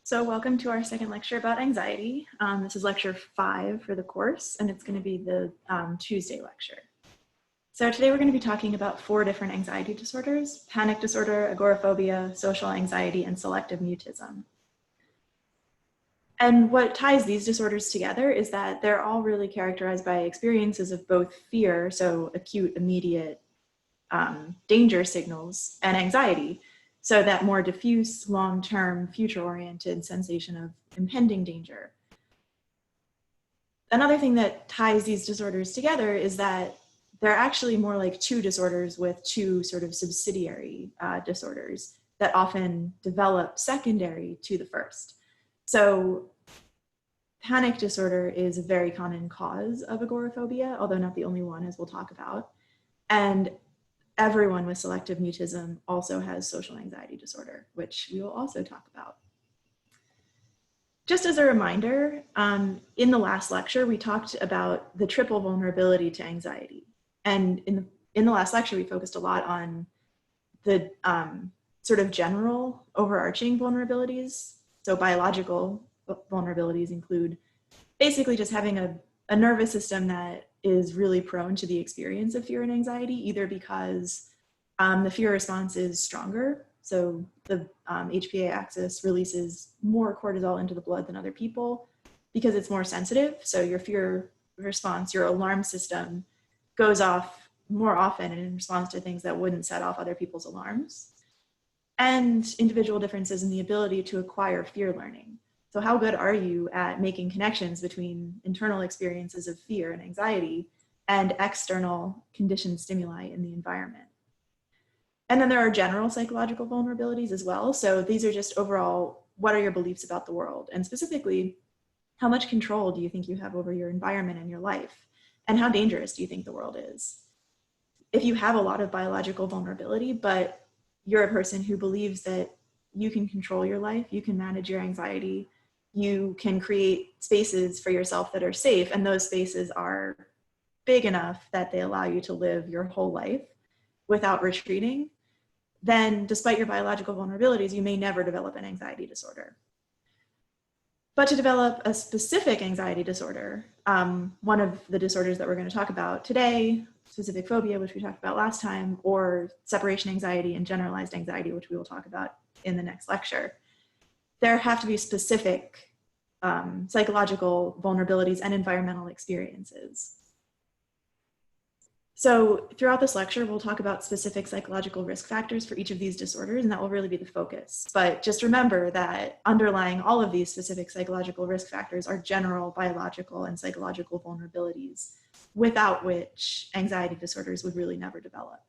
So welcome to our second lecture about anxiety. This is lecture 5 for the course, and it's going to be the Tuesday lecture. So today we're going to be talking about 4 different anxiety disorders: panic disorder, agoraphobia, social anxiety, and selective mutism. And what ties these disorders together is that they're all really characterized by experiences of both fear, so acute, immediate danger signals, and anxiety, so that more diffuse, long-term, future-oriented sensation of impending danger. Another thing that ties these disorders together is that they're actually more like 2 disorders with 2 sort of subsidiary disorders that often develop secondary to the first. So panic disorder is a very common cause of agoraphobia, although not the only one, as we'll talk about. And everyone with selective mutism also has social anxiety disorder, which we will also talk about. Just as a reminder, in the last lecture, we talked about the triple vulnerability to anxiety. And in the last lecture, we focused a lot on the sort of general overarching vulnerabilities. So biological vulnerabilities include basically just having a nervous system that is really prone to the experience of fear and anxiety, either because the fear response is stronger. So the HPA axis releases more cortisol into the blood than other people because it's more sensitive. So your fear response, your alarm system, goes off more often in response to things that wouldn't set off other people's alarms. And individual differences in the ability to acquire fear learning. So how good are you at making connections between internal experiences of fear and anxiety and external conditioned stimuli in the environment? And then there are general psychological vulnerabilities as well. So these are just overall, what are your beliefs about the world? And specifically, how much control do you think you have over your environment and your life? And how dangerous do you think the world is? If you have a lot of biological vulnerability, but you're a person who believes that you can control your life, you can manage your anxiety, you can create spaces for yourself that are safe, and those spaces are big enough that they allow you to live your whole life without retreating, then despite your biological vulnerabilities, you may never develop an anxiety disorder. But to develop a specific anxiety disorder, one of the disorders that we're going to talk about today, specific phobia, which we talked about last time, or separation anxiety and generalized anxiety, which we will talk about in the next lecture, there have to be specific psychological vulnerabilities and environmental experiences. So throughout this lecture, we'll talk about specific psychological risk factors for each of these disorders, and that will really be the focus. But just remember that underlying all of these specific psychological risk factors are general biological and psychological vulnerabilities, without which anxiety disorders would really never develop.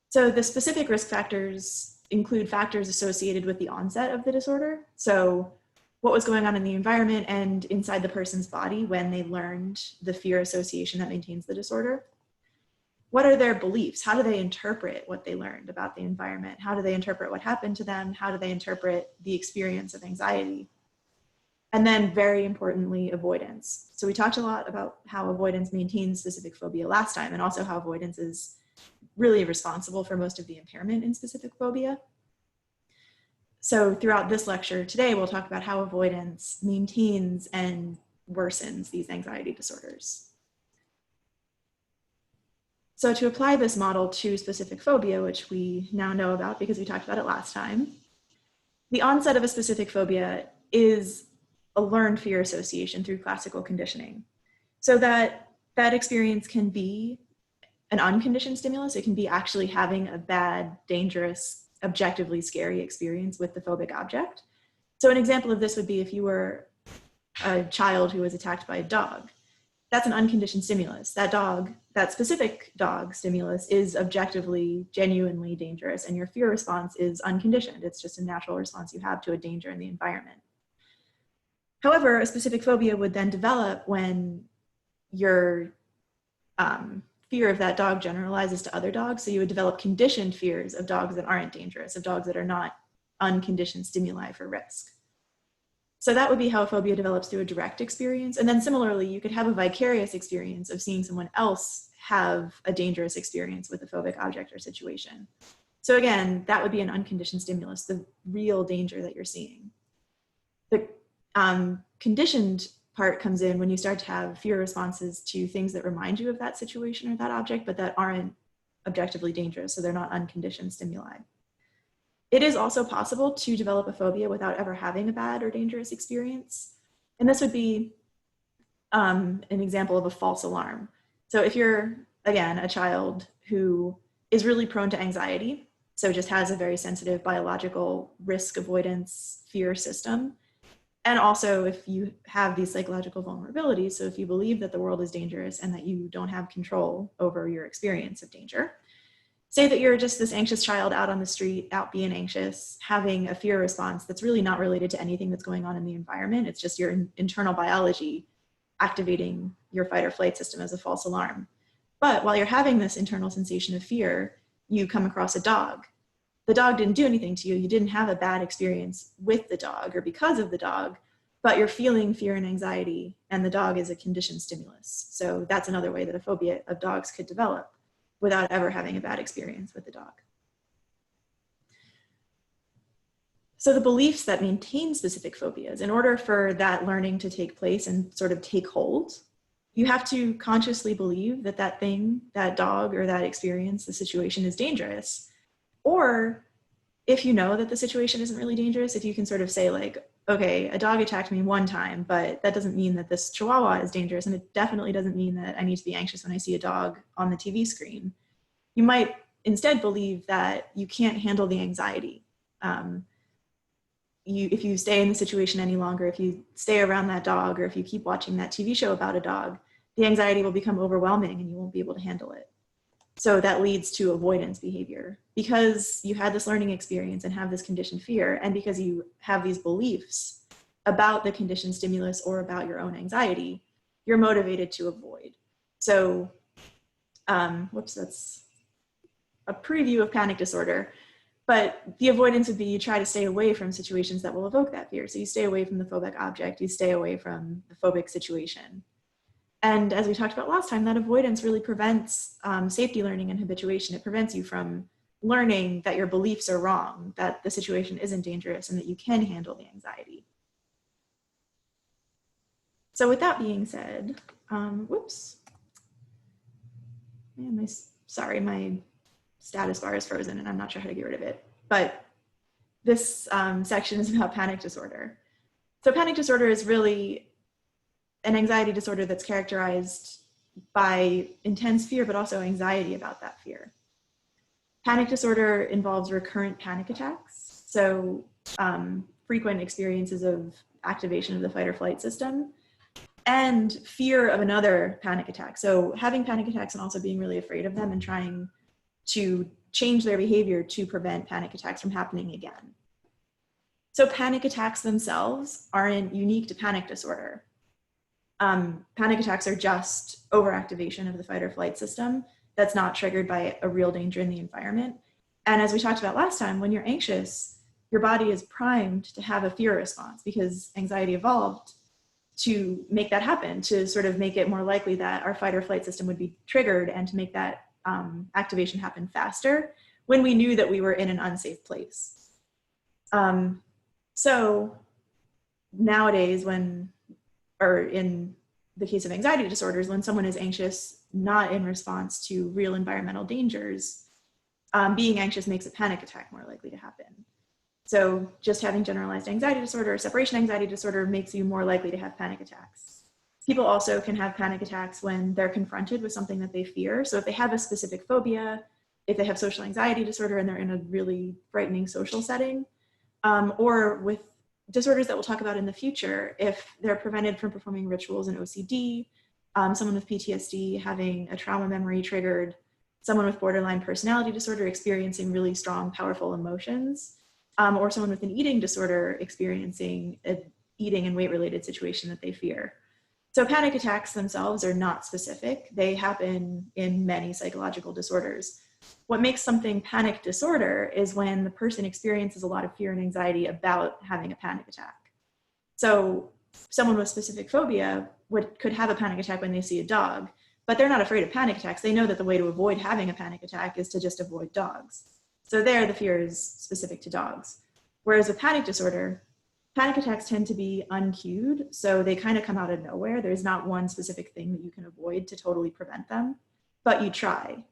So the specific risk factors include factors associated with the onset of the disorder. So what was going on in the environment and inside the person's body when they learned the fear association that maintains the disorder. What are their beliefs? How do they interpret what they learned about the environment? How do they interpret what happened to them? How do they interpret the experience of anxiety? And then very importantly, avoidance. So we talked a lot about how avoidance maintains specific phobia last time, and also how avoidance is really responsible for most of the impairment in specific phobia. So throughout this lecture today, we'll talk about how avoidance maintains and worsens these anxiety disorders. So to apply this model to specific phobia, which we now know about because we talked about it last time, the onset of a specific phobia is a learned fear association through classical conditioning. So that experience can be an unconditioned stimulus. It can be actually having a bad, dangerous, objectively scary experience with the phobic object. So an example of this would be if you were a child who was attacked by a dog. That's an unconditioned stimulus. That specific dog stimulus is objectively, genuinely dangerous, and your fear response is unconditioned. It's just a natural response you have to a danger in the environment. However, a specific phobia would then develop when your fear of that dog generalizes to other dogs. So you would develop conditioned fears of dogs that aren't dangerous, of dogs that are not unconditioned stimuli for risk. So that would be how a phobia develops through a direct experience. And then similarly, you could have a vicarious experience of seeing someone else have a dangerous experience with a phobic object or situation. So again, that would be an unconditioned stimulus, the real danger that you're seeing. Conditioned part comes in when you start to have fear responses to things that remind you of that situation or that object, but that aren't objectively dangerous, so they're not unconditioned stimuli. It is also possible to develop a phobia without ever having a bad or dangerous experience. And this would be an example of a false alarm. So if you're, again, a child who is really prone to anxiety, so just has a very sensitive biological risk avoidance fear system, and also if you have these psychological vulnerabilities, so if you believe that the world is dangerous and that you don't have control over your experience of danger, say that you're just this anxious child out on the street, out being anxious, having a fear response that's really not related to anything that's going on in the environment. It's just your internal biology activating your fight or flight system as a false alarm. But while you're having this internal sensation of fear, you come across a dog. The dog didn't do anything to you. You didn't have a bad experience with the dog or because of the dog, but you're feeling fear and anxiety, and the dog is a conditioned stimulus. So that's another way that a phobia of dogs could develop without ever having a bad experience with the dog. So the beliefs that maintain specific phobias, in order for that learning to take place and sort of take hold, you have to consciously believe that that thing, that dog or that experience, the situation is dangerous. Or if you know that the situation isn't really dangerous, if you can sort of say like, okay, a dog attacked me one time, but that doesn't mean that this chihuahua is dangerous. And it definitely doesn't mean that I need to be anxious when I see a dog on the TV screen. You might instead believe that you can't handle the anxiety. If you stay in the situation any longer, if you stay around that dog, or if you keep watching that TV show about a dog, the anxiety will become overwhelming and you won't be able to handle it. So that leads to avoidance behavior. Because you had this learning experience and have this conditioned fear, and because you have these beliefs about the conditioned stimulus or about your own anxiety, you're motivated to avoid. So, that's a preview of panic disorder. But the avoidance would be you try to stay away from situations that will evoke that fear. So you stay away from the phobic object, you stay away from the phobic situation. And as we talked about last time, that avoidance really prevents safety learning and habituation. It prevents you from learning that your beliefs are wrong, that the situation isn't dangerous, and that you can handle the anxiety. So with that being said, my status bar is frozen and I'm not sure how to get rid of it. But this section is about panic disorder. So panic disorder is really an anxiety disorder that's characterized by intense fear, but also anxiety about that fear. Panic disorder involves recurrent panic attacks. So frequent experiences of activation of the fight or flight system, and fear of another panic attack. So having panic attacks and also being really afraid of them and trying to change their behavior to prevent panic attacks from happening again. So panic attacks themselves aren't unique to panic disorder. Panic attacks are just overactivation of the fight or flight system that's not triggered by a real danger in the environment. And as we talked about last time, when you're anxious, your body is primed to have a fear response because anxiety evolved to make that happen, to sort of make it more likely that our fight or flight system would be triggered and to make that activation happen faster when we knew that we were in an unsafe place. So nowadays in the case of anxiety disorders, when someone is anxious, not in response to real environmental dangers, being anxious makes a panic attack more likely to happen. So just having generalized anxiety disorder or separation anxiety disorder makes you more likely to have panic attacks. People also can have panic attacks when they're confronted with something that they fear. So if they have a specific phobia, if they have social anxiety disorder and they're in a really frightening social setting, or with disorders that we'll talk about in the future, if they're prevented from performing rituals and OCD, someone with PTSD having a trauma memory triggered, someone with borderline personality disorder experiencing really strong, powerful emotions, or someone with an eating disorder experiencing an eating and weight-related situation that they fear. So panic attacks themselves are not specific. They happen in many psychological disorders. What makes something panic disorder is when the person experiences a lot of fear and anxiety about having a panic attack. So someone with specific phobia could have a panic attack when they see a dog, but they're not afraid of panic attacks. They know that the way to avoid having a panic attack is to just avoid dogs. So there, the fear is specific to dogs. Whereas with panic disorder, Panic attacks tend to be uncued, so they kind of come out of nowhere. There's not one specific thing that you can avoid to totally prevent them, but you try.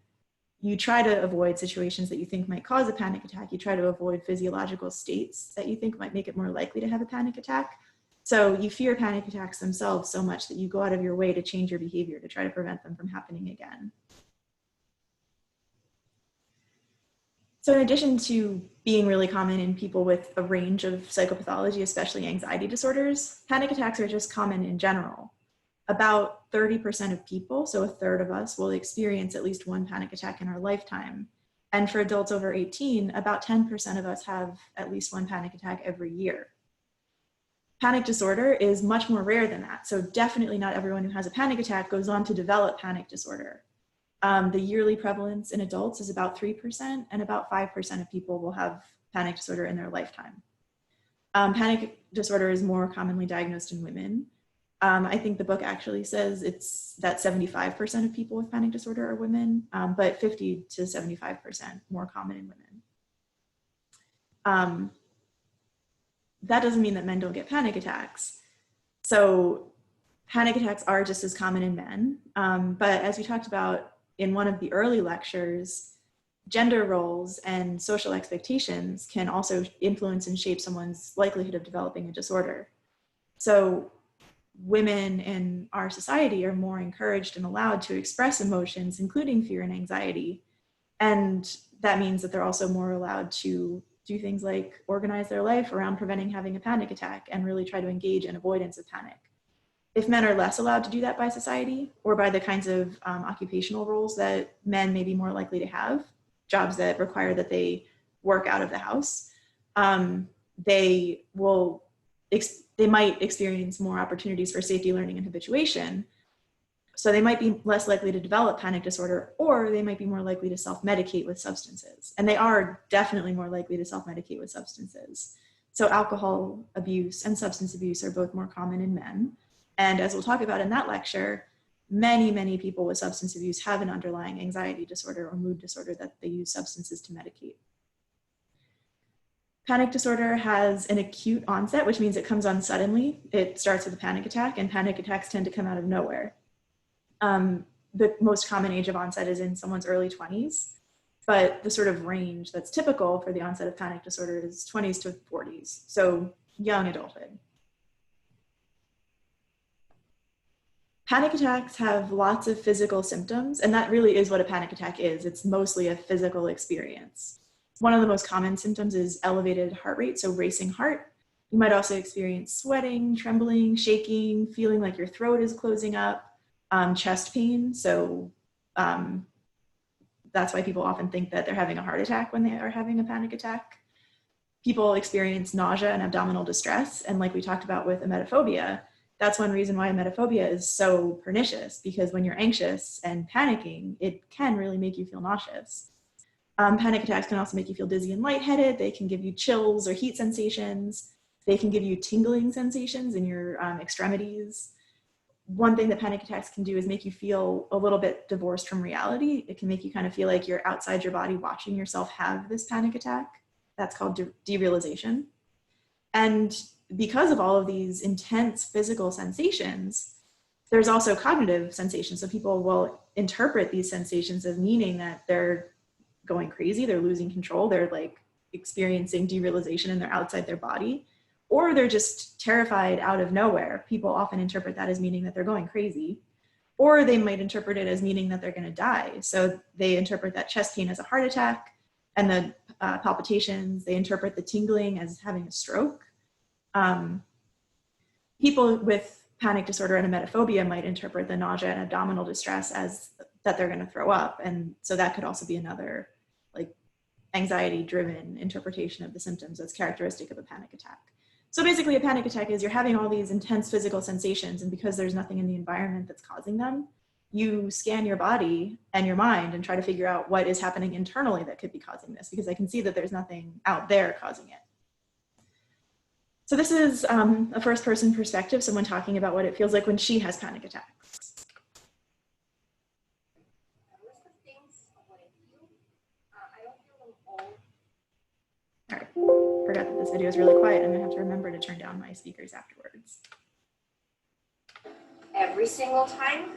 You try to avoid situations that you think might cause a panic attack. You try to avoid physiological states that you think might make it more likely to have a panic attack. So you fear panic attacks themselves so much that you go out of your way to change your behavior to try to prevent them from happening again. So in addition to being really common in people with a range of psychopathology, especially anxiety disorders, panic attacks are just common in general. About 30% of people, so a third of us, will experience at least one panic attack in our lifetime. And for adults over 18, about 10% of us have at least one panic attack every year. Panic disorder is much more rare than that. So definitely not everyone who has a panic attack goes on to develop panic disorder. The yearly prevalence in adults is about 3%, and about 5% of people will have panic disorder in their lifetime. Panic disorder is more commonly diagnosed in women. I think the book actually says it's that 75% of people with panic disorder are women, but 50 to 75% more common in women. That doesn't mean that men don't get panic attacks. So panic attacks are just as common in men, but as we talked about in one of the early lectures, gender roles and social expectations can also influence and shape someone's likelihood of developing a disorder. So women in our society are more encouraged and allowed to express emotions, including fear and anxiety. And that means that they're also more allowed to do things like organize their life around preventing having a panic attack and really try to engage in avoidance of panic. If men are less allowed to do that by society or by the kinds of occupational roles that men may be more likely to have, jobs that require that they work out of the house, they might experience more opportunities for safety learning and habituation. So they might be less likely to develop panic disorder, or they might be more likely to self-medicate with substances. And they are definitely more likely to self-medicate with substances. So alcohol abuse and substance abuse are both more common in men. And as we'll talk about in that lecture, many, many people with substance abuse have an underlying anxiety disorder or mood disorder that they use substances to medicate. Panic disorder has an acute onset, which means it comes on suddenly. It starts with a panic attack, and panic attacks tend to come out of nowhere. The most common age of onset is in someone's early 20s, but the sort of range that's typical for the onset of panic disorder is 20s to 40s, so young adulthood. Panic attacks have lots of physical symptoms, and that really is what a panic attack is. It's mostly a physical experience. One of the most common symptoms is elevated heart rate, so racing heart. You might also experience sweating, trembling, shaking, feeling like your throat is closing up, chest pain. So that's why people often think that they're having a heart attack when they are having a panic attack. People experience nausea and abdominal distress. And like we talked about with emetophobia, that's one reason why emetophobia is so pernicious, because when you're anxious and panicking, it can really make you feel nauseous. Panic attacks can also make you feel dizzy and lightheaded. They can give you chills or heat sensations. They can give you tingling sensations in your extremities. One thing that panic attacks can do is make you feel a little bit divorced from reality. It can make you kind of feel like you're outside your body watching yourself have this panic attack. That's called derealization. And because of all of these intense physical sensations, there's also cognitive sensations. So people will interpret these sensations as meaning that they're going crazy, they're losing control, they're like experiencing derealization and they're outside their body, or they're just terrified out of nowhere. People often interpret that as meaning that they're going crazy, or they might interpret it as meaning that they're going to die. So they interpret that chest pain as a heart attack, and the palpitations, they interpret the tingling as having a stroke. People with panic disorder and emetophobia might interpret the nausea and abdominal distress as that they're going to throw up. And so that could also be another like anxiety-driven interpretation of the symptoms that's characteristic of a panic attack. So basically a panic attack is you're having all these intense physical sensations, and because there's nothing in the environment that's causing them, you scan your body and your mind and try to figure out what is happening internally that could be causing this, because I can see that there's nothing out there causing it. So this is a first-person perspective, someone talking about what it feels like when she has panic attacks. All right, forgot that this video is really quiet. I'm gonna have to remember to turn down my speakers afterwards. Every single time.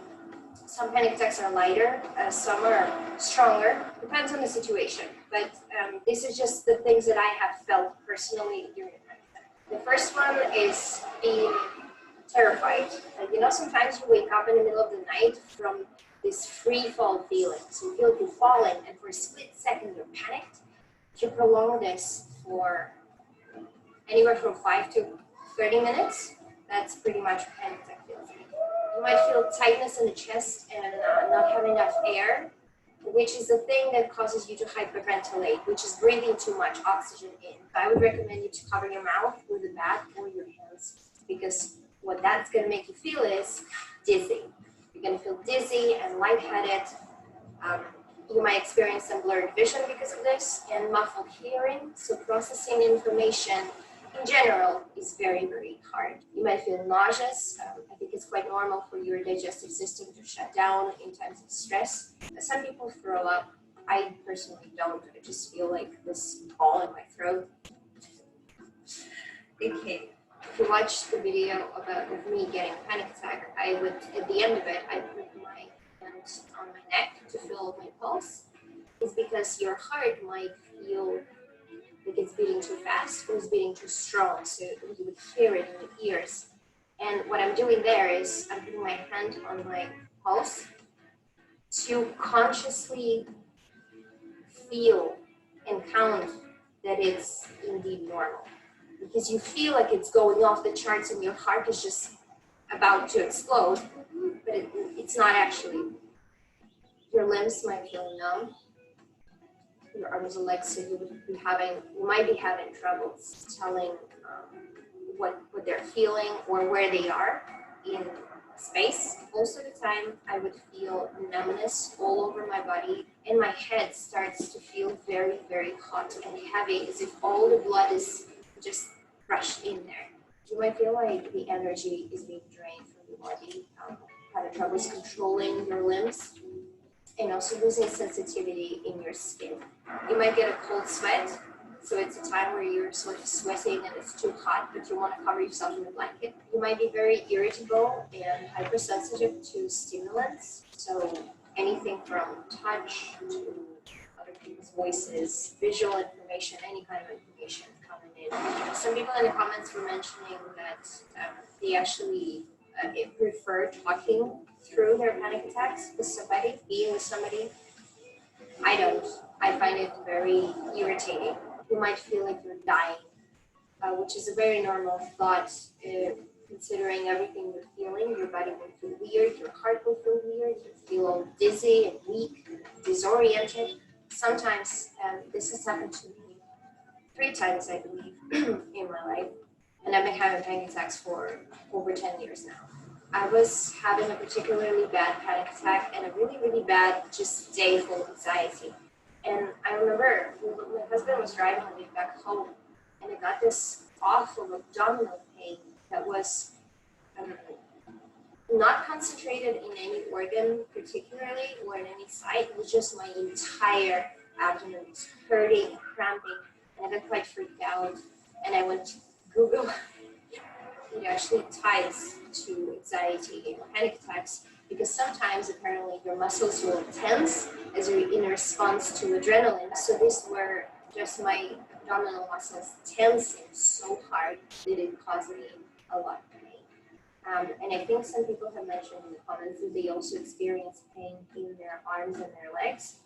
Some panic attacks are lighter, some are stronger, depends on the situation. But this is just the things that I have felt personally during a panic attack. The first one is being terrified. You know, sometimes you wake up in the middle of the night from this free fall feeling. So you feel like you're falling, and for a split second you're panicked. If you prolong this for anywhere from 5 to 30 minutes, that's pretty much what panic attack feels like. You might feel tightness in the chest and not have enough air, which is the thing that causes you to hyperventilate, which is breathing too much oxygen in. I would recommend you to cover your mouth with a bag or your hands, because what that's going to make you feel is dizzy. You're going to feel dizzy and lightheaded. You might experience some blurred vision because of this and muffled hearing. So processing information in general is very, very hard. You might feel nauseous. I think it's quite normal for your digestive system to shut down in times of stress. Some people throw up. I personally don't. I just feel like this ball in my throat. Okay. If you watch the video of me getting a panic attack, I would, at the end of it, I put my hand on my neck to feel my pulse. It's because your heart might feel like it's beating too fast or it's beating too strong, so you would hear it in your ears. And what I'm doing there is I'm putting my hand on my pulse to consciously feel and count that it's indeed normal. Because you feel like it's going off the charts and your heart is just about to explode, but it's not actually. Your limbs might feel numb, your arms and legs, so you might be having trouble telling what they're feeling or where they are in space. Most of the time, I would feel numbness all over my body, and my head starts to feel very, very hot and heavy, as if all the blood is just rushed in there. You might feel like the energy is being drained from your body, having troubles controlling your limbs, and also losing sensitivity in your skin. You might get a cold sweat, so it's a time where you're sort of sweating and it's too hot, but you want to cover yourself in a blanket. You might be very irritable and hypersensitive to stimulants, so anything from touch to other people's voices, visual information, any kind of information coming in. Some people in the comments were mentioning that they actually prefer talking through their panic attacks with somebody, being with somebody. I don't. I find it very irritating. You might feel like you're dying, which is a very normal thought, considering everything you're feeling. Your body will feel weird, your heart will feel weird, you feel all dizzy and weak, disoriented. Sometimes this has happened to me 3 times, I believe, in my life, and I've been having panic attacks for over 10 years now. I was having a particularly bad panic attack and a really, really bad just day full of anxiety. And I remember my husband was driving me back home, and I got this awful abdominal pain that was not concentrated in any organ particularly or in any site. It was just my entire abdomen was hurting and cramping, and I got quite freaked out. And I went to Google. It actually ties to anxiety and panic attacks, because sometimes apparently your muscles will tense as you're in response to adrenaline. So these were just my abdominal muscles tensing so hard that it caused me a lot of pain. And I think some people have mentioned in the comments that they also experience pain in their arms and their legs.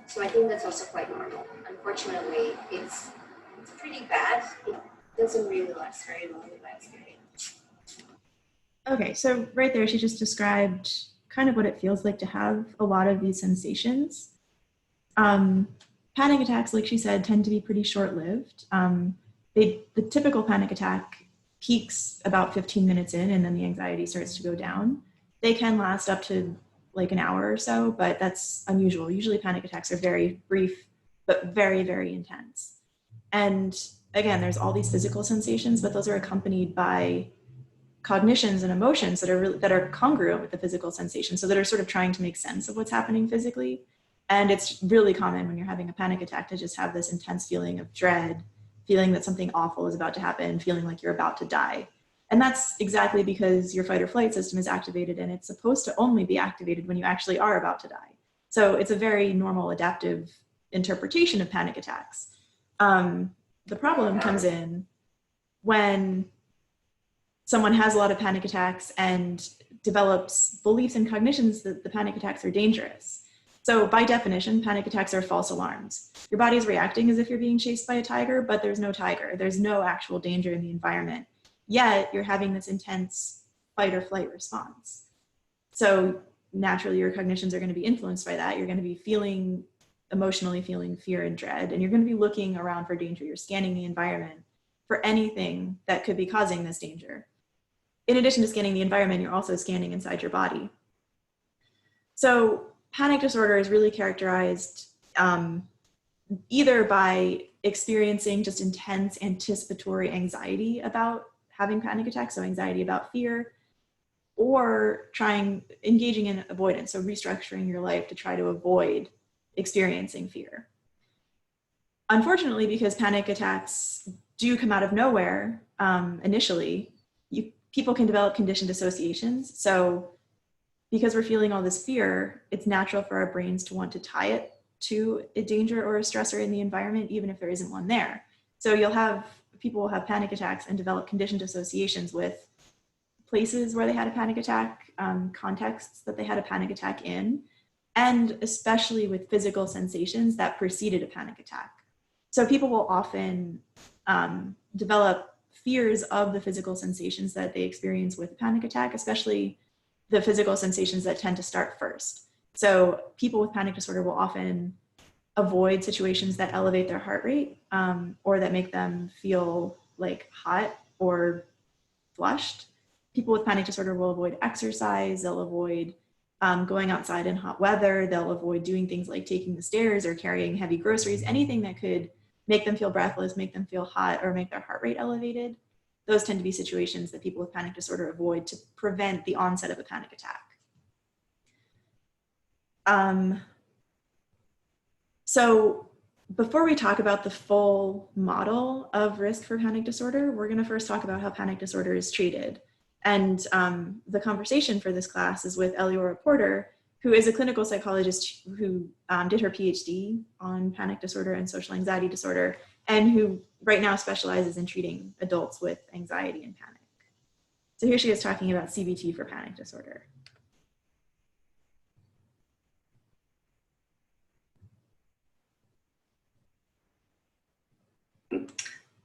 So I think that's also quite normal. Unfortunately, it's pretty bad. It doesn't really last very long in my experience. Okay, so right there, she just described kind of what it feels like to have a lot of these sensations. Panic attacks, like she said, tend to be pretty short-lived. The typical panic attack peaks about 15 minutes in, and then the anxiety starts to go down. They can last up to like an hour or so, but that's unusual. Usually panic attacks are very brief, but very, very intense. And again, there's all these physical sensations, but those are accompanied by cognitions and emotions that are congruent with the physical sensations, so that are sort of trying to make sense of what's happening physically. And it's really common when you're having a panic attack to just have this intense feeling of dread feeling that something awful is about to happen, feeling like you're about to die. And that's exactly because your fight or flight system is activated, and it's supposed to only be activated when you actually are about to die. So it's a very normal adaptive interpretation of panic attacks. The problem comes in when someone has a lot of panic attacks and develops beliefs and cognitions that the panic attacks are dangerous. So by definition, panic attacks are false alarms. Your body is reacting as if you're being chased by a tiger, but there's no tiger. There's no actual danger in the environment. Yet you're having this intense fight or flight response. So naturally your cognitions are going to be influenced by that. You're going to be emotionally feeling fear and dread, and you're going to be looking around for danger. You're scanning the environment for anything that could be causing this danger. In addition to scanning the environment, you're also scanning inside your body. So panic disorder is really characterized either by experiencing just intense anticipatory anxiety about having panic attacks, so anxiety about fear, or engaging in avoidance, so restructuring your life to try to avoid experiencing fear. Unfortunately, because panic attacks do come out of nowhere initially, people can develop conditioned associations. So because we're feeling all this fear, it's natural for our brains to want to tie it to a danger or a stressor in the environment, even if there isn't one there. So people will have panic attacks and develop conditioned associations with places where they had a panic attack, contexts that they had a panic attack in, and especially with physical sensations that preceded a panic attack. So people will often develop fears of the physical sensations that they experience with a panic attack, especially the physical sensations that tend to start first. So people with panic disorder will often avoid situations that elevate their heart rate or that make them feel like hot or flushed. People with panic disorder will avoid exercise. They'll avoid going outside in hot weather. They'll avoid doing things like taking the stairs or carrying heavy groceries, anything that could make them feel breathless, make them feel hot, or make their heart rate elevated. Those tend to be situations that people with panic disorder avoid to prevent the onset of a panic attack. So before we talk about the full model of risk for panic disorder, we're going to first talk about how panic disorder is treated. And the conversation for this class is with Eliora Porter, who is a clinical psychologist who did her PhD on panic disorder and social anxiety disorder, and who right now specializes in treating adults with anxiety and panic. So here she is talking about CBT for panic disorder.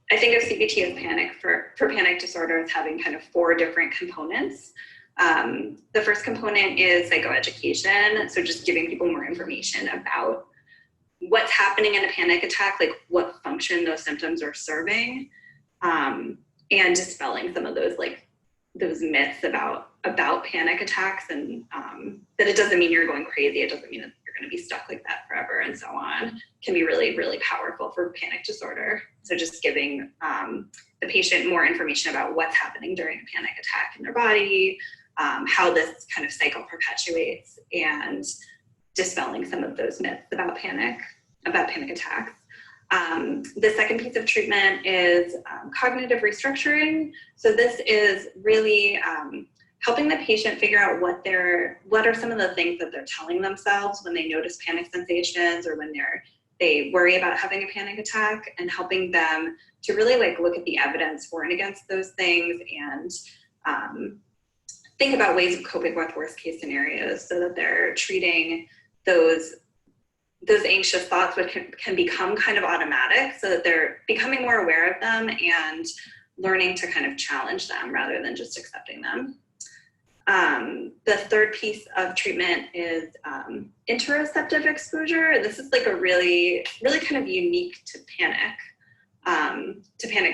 I think of CBT as panic for panic disorder as having kind of 4 different components. The first component is psychoeducation, so just giving people more information about what's happening in a panic attack, like what function those symptoms are serving, and dispelling some of those myths about panic attacks, and that it doesn't mean you're going crazy, it doesn't mean that you're going to be stuck like that forever, and so on, can be really, really powerful for panic disorder. So just giving the patient more information about what's happening during a panic attack in their body, how this kind of cycle perpetuates, and dispelling some of those myths about panic attacks. The second piece of treatment is cognitive restructuring. So this is really helping the patient figure out what are some of the things that they're telling themselves when they notice panic sensations or when they worry about having a panic attack, and helping them to really look at the evidence for and against those things, and think about ways of coping with worst case scenarios, so that they're treating those anxious thoughts, which can become kind of automatic, so that they're becoming more aware of them and learning to kind of challenge them rather than just accepting them. The third piece of treatment is interoceptive exposure. This is a really, really kind of unique to panic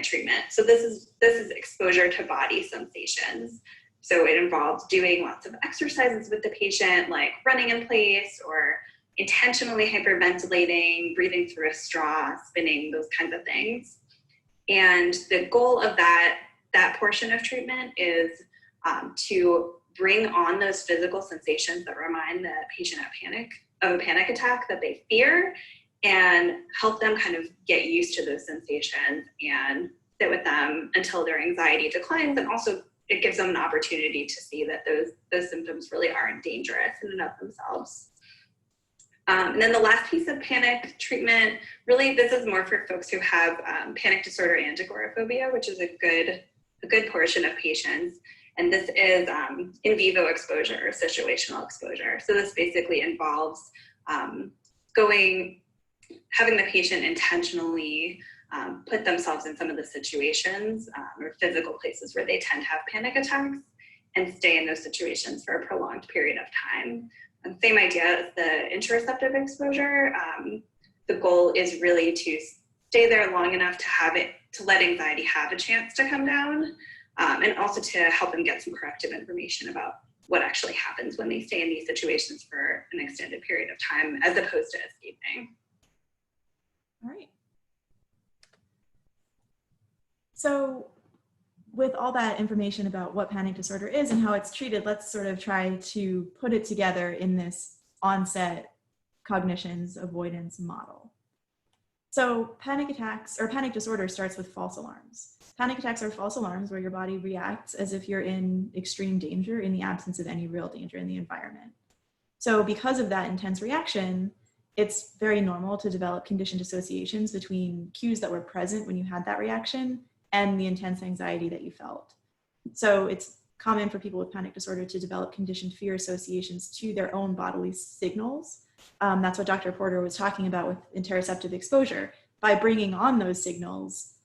treatment. So this is exposure to body sensations. So it involves doing lots of exercises with the patient, like running in place or intentionally hyperventilating, breathing through a straw, spinning, those kinds of things. And the goal of that portion of treatment is to bring on those physical sensations that remind the patient of a panic attack that they fear, and help them kind of get used to those sensations and sit with them until their anxiety declines. And also it gives them an opportunity to see that those symptoms really aren't dangerous in and of themselves. And then the last piece of panic treatment, really this is more for folks who have panic disorder and agoraphobia, which is a good portion of patients. And this is in vivo exposure or situational exposure. So this basically involves having the patient intentionally put themselves in some of the situations or physical places where they tend to have panic attacks and stay in those situations for a prolonged period of time. And same idea as the interoceptive exposure. The goal is really to stay there long enough to let anxiety have a chance to come down, and also to help them get some corrective information about what actually happens when they stay in these situations for an extended period of time, as opposed to escaping. All right. So with all that information about what panic disorder is and how it's treated, let's sort of try to put it together in this onset cognitions avoidance model. So panic attacks or panic disorder starts with false alarms. Panic attacks are false alarms where your body reacts as if you're in extreme danger in the absence of any real danger in the environment. So because of that intense reaction, it's very normal to develop conditioned associations between cues that were present when you had that reaction and the intense anxiety that you felt. So it's common for people with panic disorder to develop conditioned fear associations to their own bodily signals. That's what Dr. Porter was talking about with interoceptive exposure. By bringing on those signals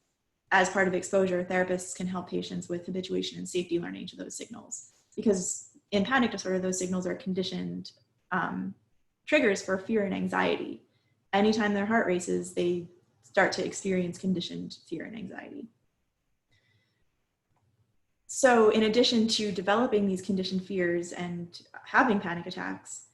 as part of exposure, therapists can help patients with habituation and safety learning to those signals. Because in panic disorder, those signals are conditioned triggers for fear and anxiety. Anytime their heart races, they start to experience conditioned fear and anxiety. So in addition to developing these conditioned fears and having panic attacks,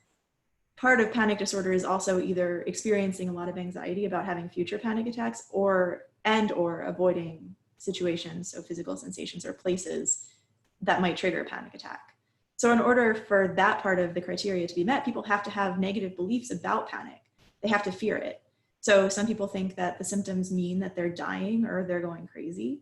part of panic disorder is also either experiencing a lot of anxiety about having future panic attacks or avoiding situations, so physical sensations or places that might trigger a panic attack. So in order for that part of the criteria to be met, people have to have negative beliefs about panic. They have to fear it. So some people think that the symptoms mean that they're dying or they're going crazy.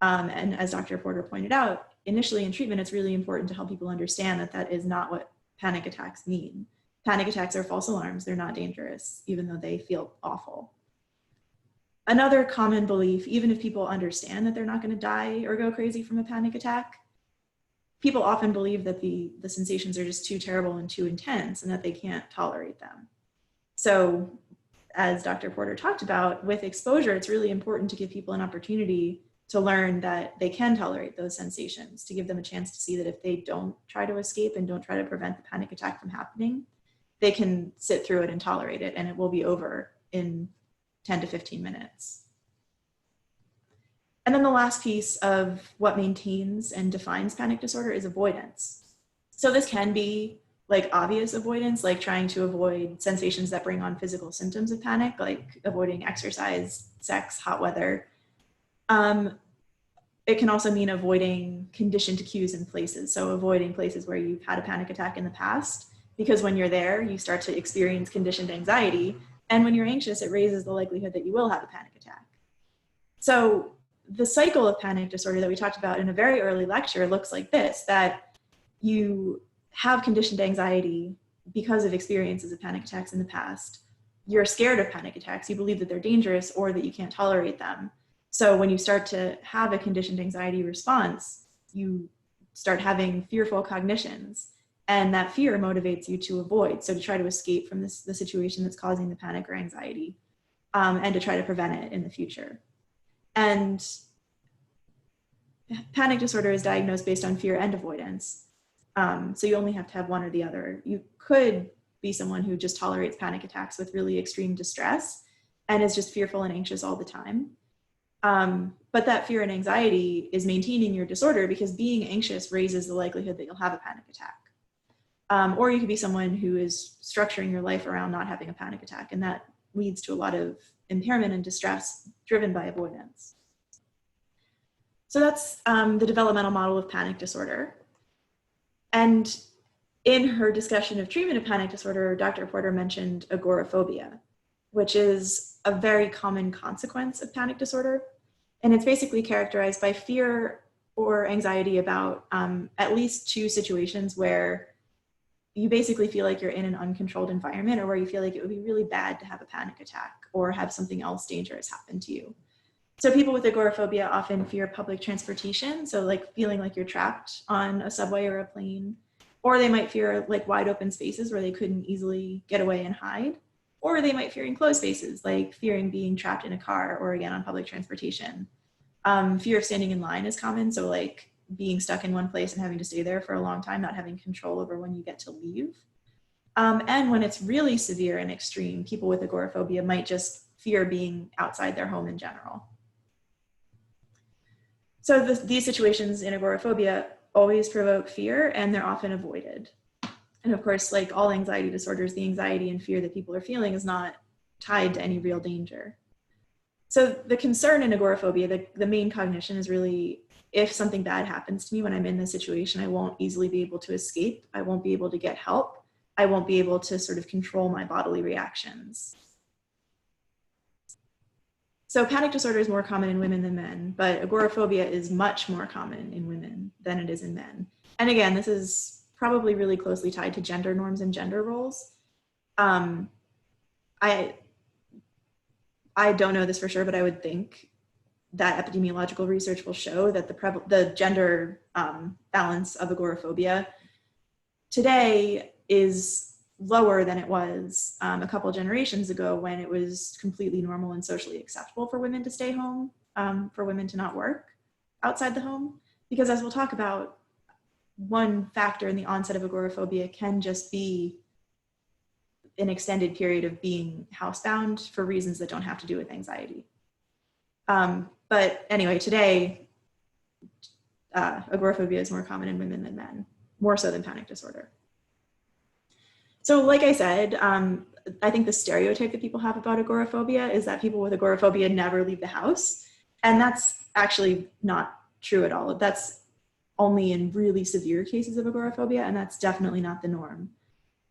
And as Dr. Porter pointed out, initially in treatment, it's really important to help people understand that that is not what panic attacks mean. Panic attacks are false alarms. They're not dangerous, even though they feel awful. Another common belief, even if people understand that they're not going to die or go crazy from a panic attack, people often believe that the sensations are just too terrible and too intense and that they can't tolerate them. So as Dr. Porter talked about, with exposure, it's really important to give people an opportunity to learn that they can tolerate those sensations, to give them a chance to see that if they don't try to escape and don't try to prevent the panic attack from happening, they can sit through it and tolerate it, and it will be over in 10 to 15 minutes. And then the last piece of what maintains and defines panic disorder is avoidance. So this can be like obvious avoidance, like trying to avoid sensations that bring on physical symptoms of panic, like avoiding exercise, sex, hot weather. It can also mean avoiding conditioned cues and places. So avoiding places where you've had a panic attack in the past, because when you're there, you start to experience conditioned anxiety. And when you're anxious, it raises the likelihood that you will have a panic attack. So the cycle of panic disorder that we talked about in a very early lecture looks like this, that you have conditioned anxiety because of experiences of panic attacks in the past. You're scared of panic attacks. You believe that they're dangerous or that you can't tolerate them. So when you start to have a conditioned anxiety response, you start having fearful cognitions, and that fear motivates you to avoid. So to try to escape from the situation that's causing the panic or anxiety, and to try to prevent it in the future. And panic disorder is diagnosed based on fear and avoidance. So you only have to have one or the other. You could be someone who just tolerates panic attacks with really extreme distress and is just fearful and anxious all the time. But that fear and anxiety is maintaining your disorder because being anxious raises the likelihood that you'll have a panic attack. Or you could be someone who is structuring your life around not having a panic attack, and that leads to a lot of impairment and distress driven by avoidance. So that's the developmental model of panic disorder. And in her discussion of treatment of panic disorder, Dr. Porter mentioned agoraphobia. which is a very common consequence of panic disorder. And it's basically characterized by fear or anxiety about at least two situations where you basically feel like you're in an uncontrolled environment, or where you feel like it would be really bad to have a panic attack or have something else dangerous happen to you. So people with agoraphobia often fear public transportation, so like feeling like you're trapped on a subway or a plane, or they might fear like wide open spaces where they couldn't easily get away and hide, or they might fear enclosed spaces, like fearing being trapped in a car or again on public transportation. Fear of standing in line is common, so like being stuck in one place and having to stay there for a long time, not having control over when you get to leave. And when it's really severe and extreme, people with agoraphobia might just fear being outside their home in general. So these situations in agoraphobia always provoke fear, and they're often avoided. And of course, like all anxiety disorders, the anxiety and fear that people are feeling is not tied to any real danger. So the concern in agoraphobia, the main cognition is really, if something bad happens to me when I'm in this situation, I won't easily be able to escape. I won't be able to get help. I won't be able to sort of control my bodily reactions. So panic disorder is more common in women than men, but agoraphobia is much more common in women than it is in men. And again, this is probably really closely tied to gender norms and gender roles. I don't know this for sure, but I would think that epidemiological research will show that the gender balance of agoraphobia today is lower than it was a couple of generations ago, when it was completely normal and socially acceptable for women to stay home, for women to not work outside the home. Because as we'll talk about, one factor in the onset of agoraphobia can just be an extended period of being housebound for reasons that don't have to do with anxiety. But anyway, today, agoraphobia is more common in women than men, more so than panic disorder. So like I said, I think the stereotype that people have about agoraphobia is that people with agoraphobia never leave the house. And that's actually not true at all. That's only in really severe cases of agoraphobia, and that's definitely not the norm.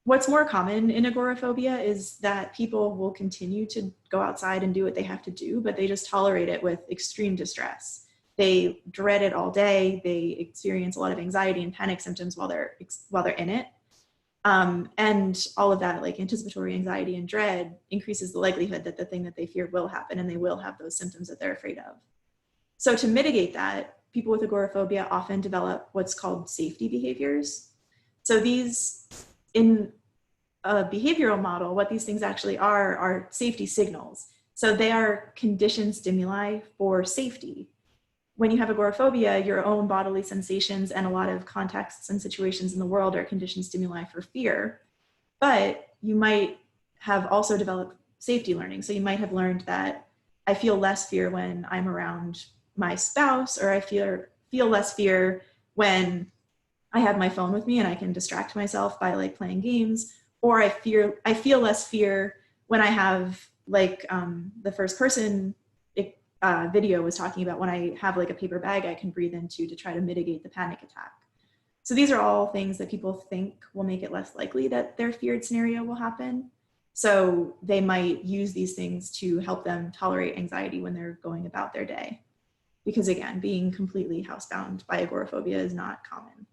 What's more common in agoraphobia is that people will continue to go outside and do what they have to do, but they just tolerate it with extreme distress. They dread it all day. They experience a lot of anxiety and panic symptoms while they're in it. And all of that, like anticipatory anxiety and dread, increases the likelihood that the thing that they fear will happen, and they will have those symptoms that they're afraid of. So to mitigate that, people with agoraphobia often develop what's called safety behaviors. So these, in a behavioral model, what these things actually are safety signals. So they are conditioned stimuli for safety. When you have agoraphobia, your own bodily sensations and a lot of contexts and situations in the world are conditioned stimuli for fear. But you might have also developed safety learning. So you might have learned that I feel less fear when I'm around my spouse, or I feel less fear when I have my phone with me and I can distract myself by like playing games, or I feel less fear when I have like the first person video was talking about, when I have like a paper bag I can breathe into to try to mitigate the panic attack. So these are all things that people think will make it less likely that their feared scenario will happen. So they might use these things to help them tolerate anxiety when they're going about their day. Because again, being completely housebound by agoraphobia is not common.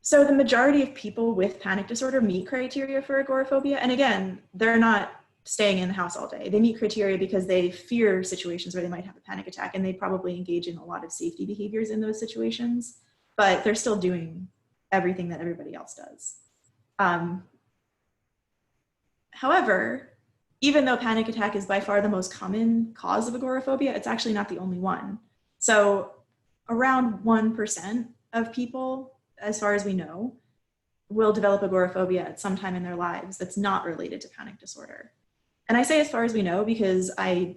So the majority of people with panic disorder meet criteria for agoraphobia. And again, they're not staying in the house all day. They meet criteria because they fear situations where they might have a panic attack, and they probably engage in a lot of safety behaviors in those situations, but they're still doing everything that everybody else does. However, even though panic attack is by far the most common cause of agoraphobia, it's actually not the only one. So around 1% of people, as far as we know, will develop agoraphobia at some time in their lives that's not related to panic disorder. And I say as far as we know because I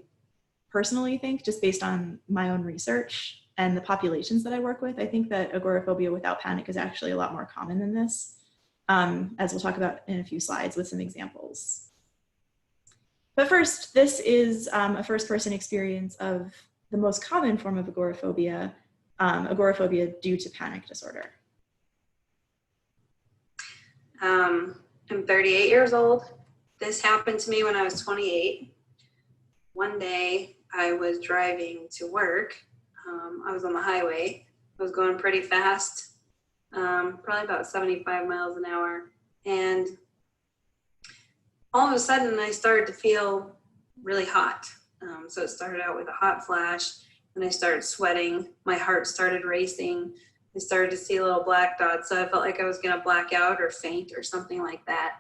personally think, just based on my own research and the populations that I work with, I think that agoraphobia without panic is actually a lot more common than this, as we'll talk about in a few slides with some examples. But first, this is a first-person experience of the most common form of agoraphobia, agoraphobia due to panic disorder. I'm 38 years old. this happened to me when I was 28. One day I was driving to work. I was on the highway. I was going pretty fast, probably about 75 miles an hour. And all of a sudden I started to feel really hot. So it started out with a hot flash, and I started sweating. My heart started racing. I started to see little black dots. So I felt like I was going to black out or faint or something like that.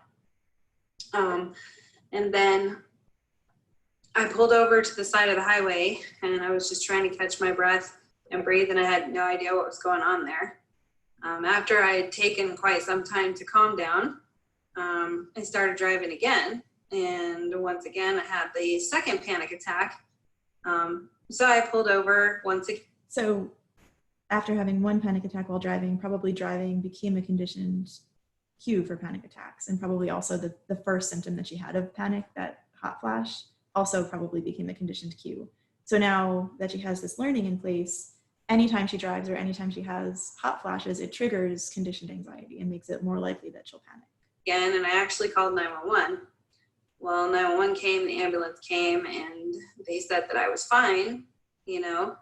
And then I pulled over to the side of the highway, and I was just trying to catch my breath and breathe, and I had no idea what was going on there. After I had taken quite some time to calm down, I started driving again. And once again, I had the second panic attack. So I pulled over once again. So after having one panic attack while driving, probably driving became a conditioned cue for panic attacks, and probably also the first symptom that she had of panic, that hot flash, also probably became a conditioned cue. So now that she has this learning in place, anytime she drives or anytime she has hot flashes, it triggers conditioned anxiety and makes it more likely that she'll panic. Again, and I actually called 911. Well, 911 came, the ambulance came, and they said that I was fine, you know.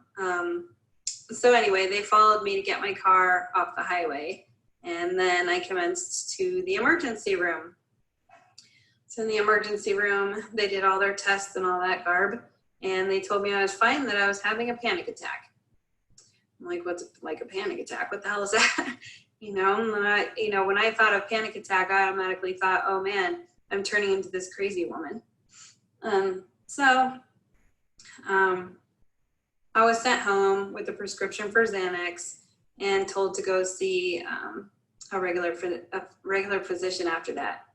So anyway, they followed me to get my car off the highway, and then I commenced to the emergency room. So in the emergency room, they did all their tests and all that garb, and they told me I was fine, that I was having a panic attack. I'm like, what's like a panic attack? What the hell is that? You know, and when I thought of panic attack, I automatically thought, oh man, I'm turning into this crazy woman. I was sent home with a prescription for Xanax and told to go see a regular physician after that.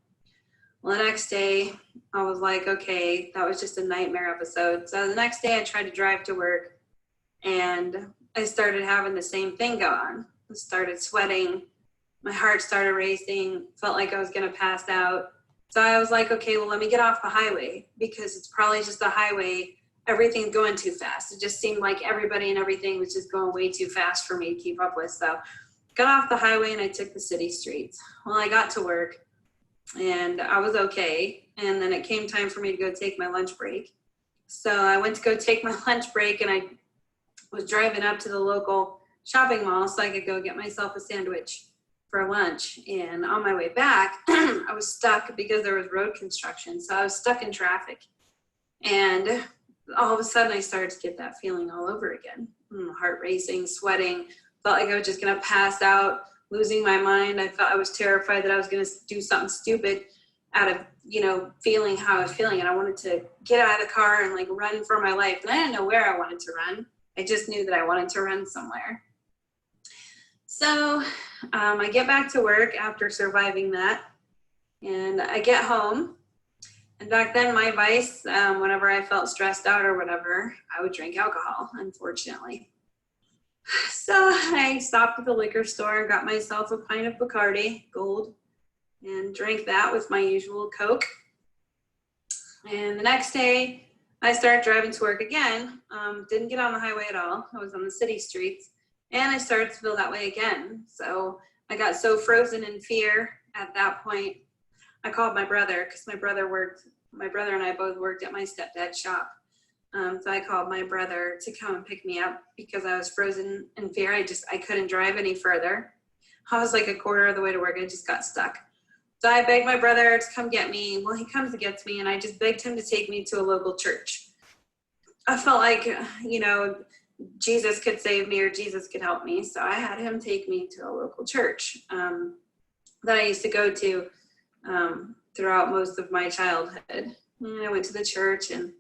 Well, the next day I was like, okay, that was just a nightmare episode. So the next day I tried to drive to work, and I started having the same thing go on. I started sweating, my heart started racing, felt like I was gonna pass out. So I was like, okay, well, let me get off the highway, because it's probably just the highway. Everything's going too fast. It just seemed like everybody and everything was just going way too fast for me to keep up with. So got off the highway and I took the city streets. Well, I got to work and I was okay. And then it came time for me to go take my lunch break. So I went to go take my lunch break, and I was driving up to the local shopping mall so I could go get myself a sandwich for lunch. And on my way back, I was stuck because there was road construction. So I was stuck in traffic. And all of a sudden I started to get that feeling all over again. Heart racing, sweating, felt like I was just gonna pass out, losing my mind. I was terrified that I was gonna do something stupid out of, feeling how I was feeling. And I wanted to get out of the car and like run for my life. And I didn't know where I wanted to run. I just knew that I wanted to run somewhere. So I get back to work after surviving that, and I get home. And back then, my vice, whenever I felt stressed out or whatever, I would drink alcohol, unfortunately. So I stopped at the liquor store and got myself a pint of Bacardi Gold and drank that with my usual Coke. And the next day, I started driving to work again. Didn't get on the highway at all. I was on the city streets, and I started to feel that way again. So I got so frozen in fear at that point, I called my brother, because my brother and I both worked at my stepdad's shop. So I called my brother to come and pick me up because I was frozen in fear. I couldn't drive any further. I was like a quarter of the way to work. I just got stuck. So I begged my brother to come get me. Well, he comes and gets me, and I just begged him to take me to a local church. I felt like, Jesus could save me or Jesus could help me. So I had him take me to a local church that I used to go to throughout most of my childhood. And I went to the church, and,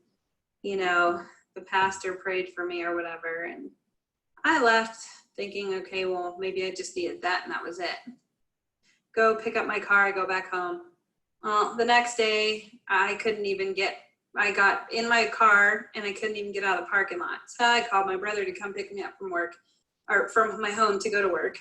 the pastor prayed for me or whatever. And I left thinking, okay, well, maybe I just needed that, and that was it. Go pick up my car, I go back home. Well, the next day, I got in my car and I couldn't even get out of the parking lot. So I called my brother to come pick me up from work, or from my home to go to work.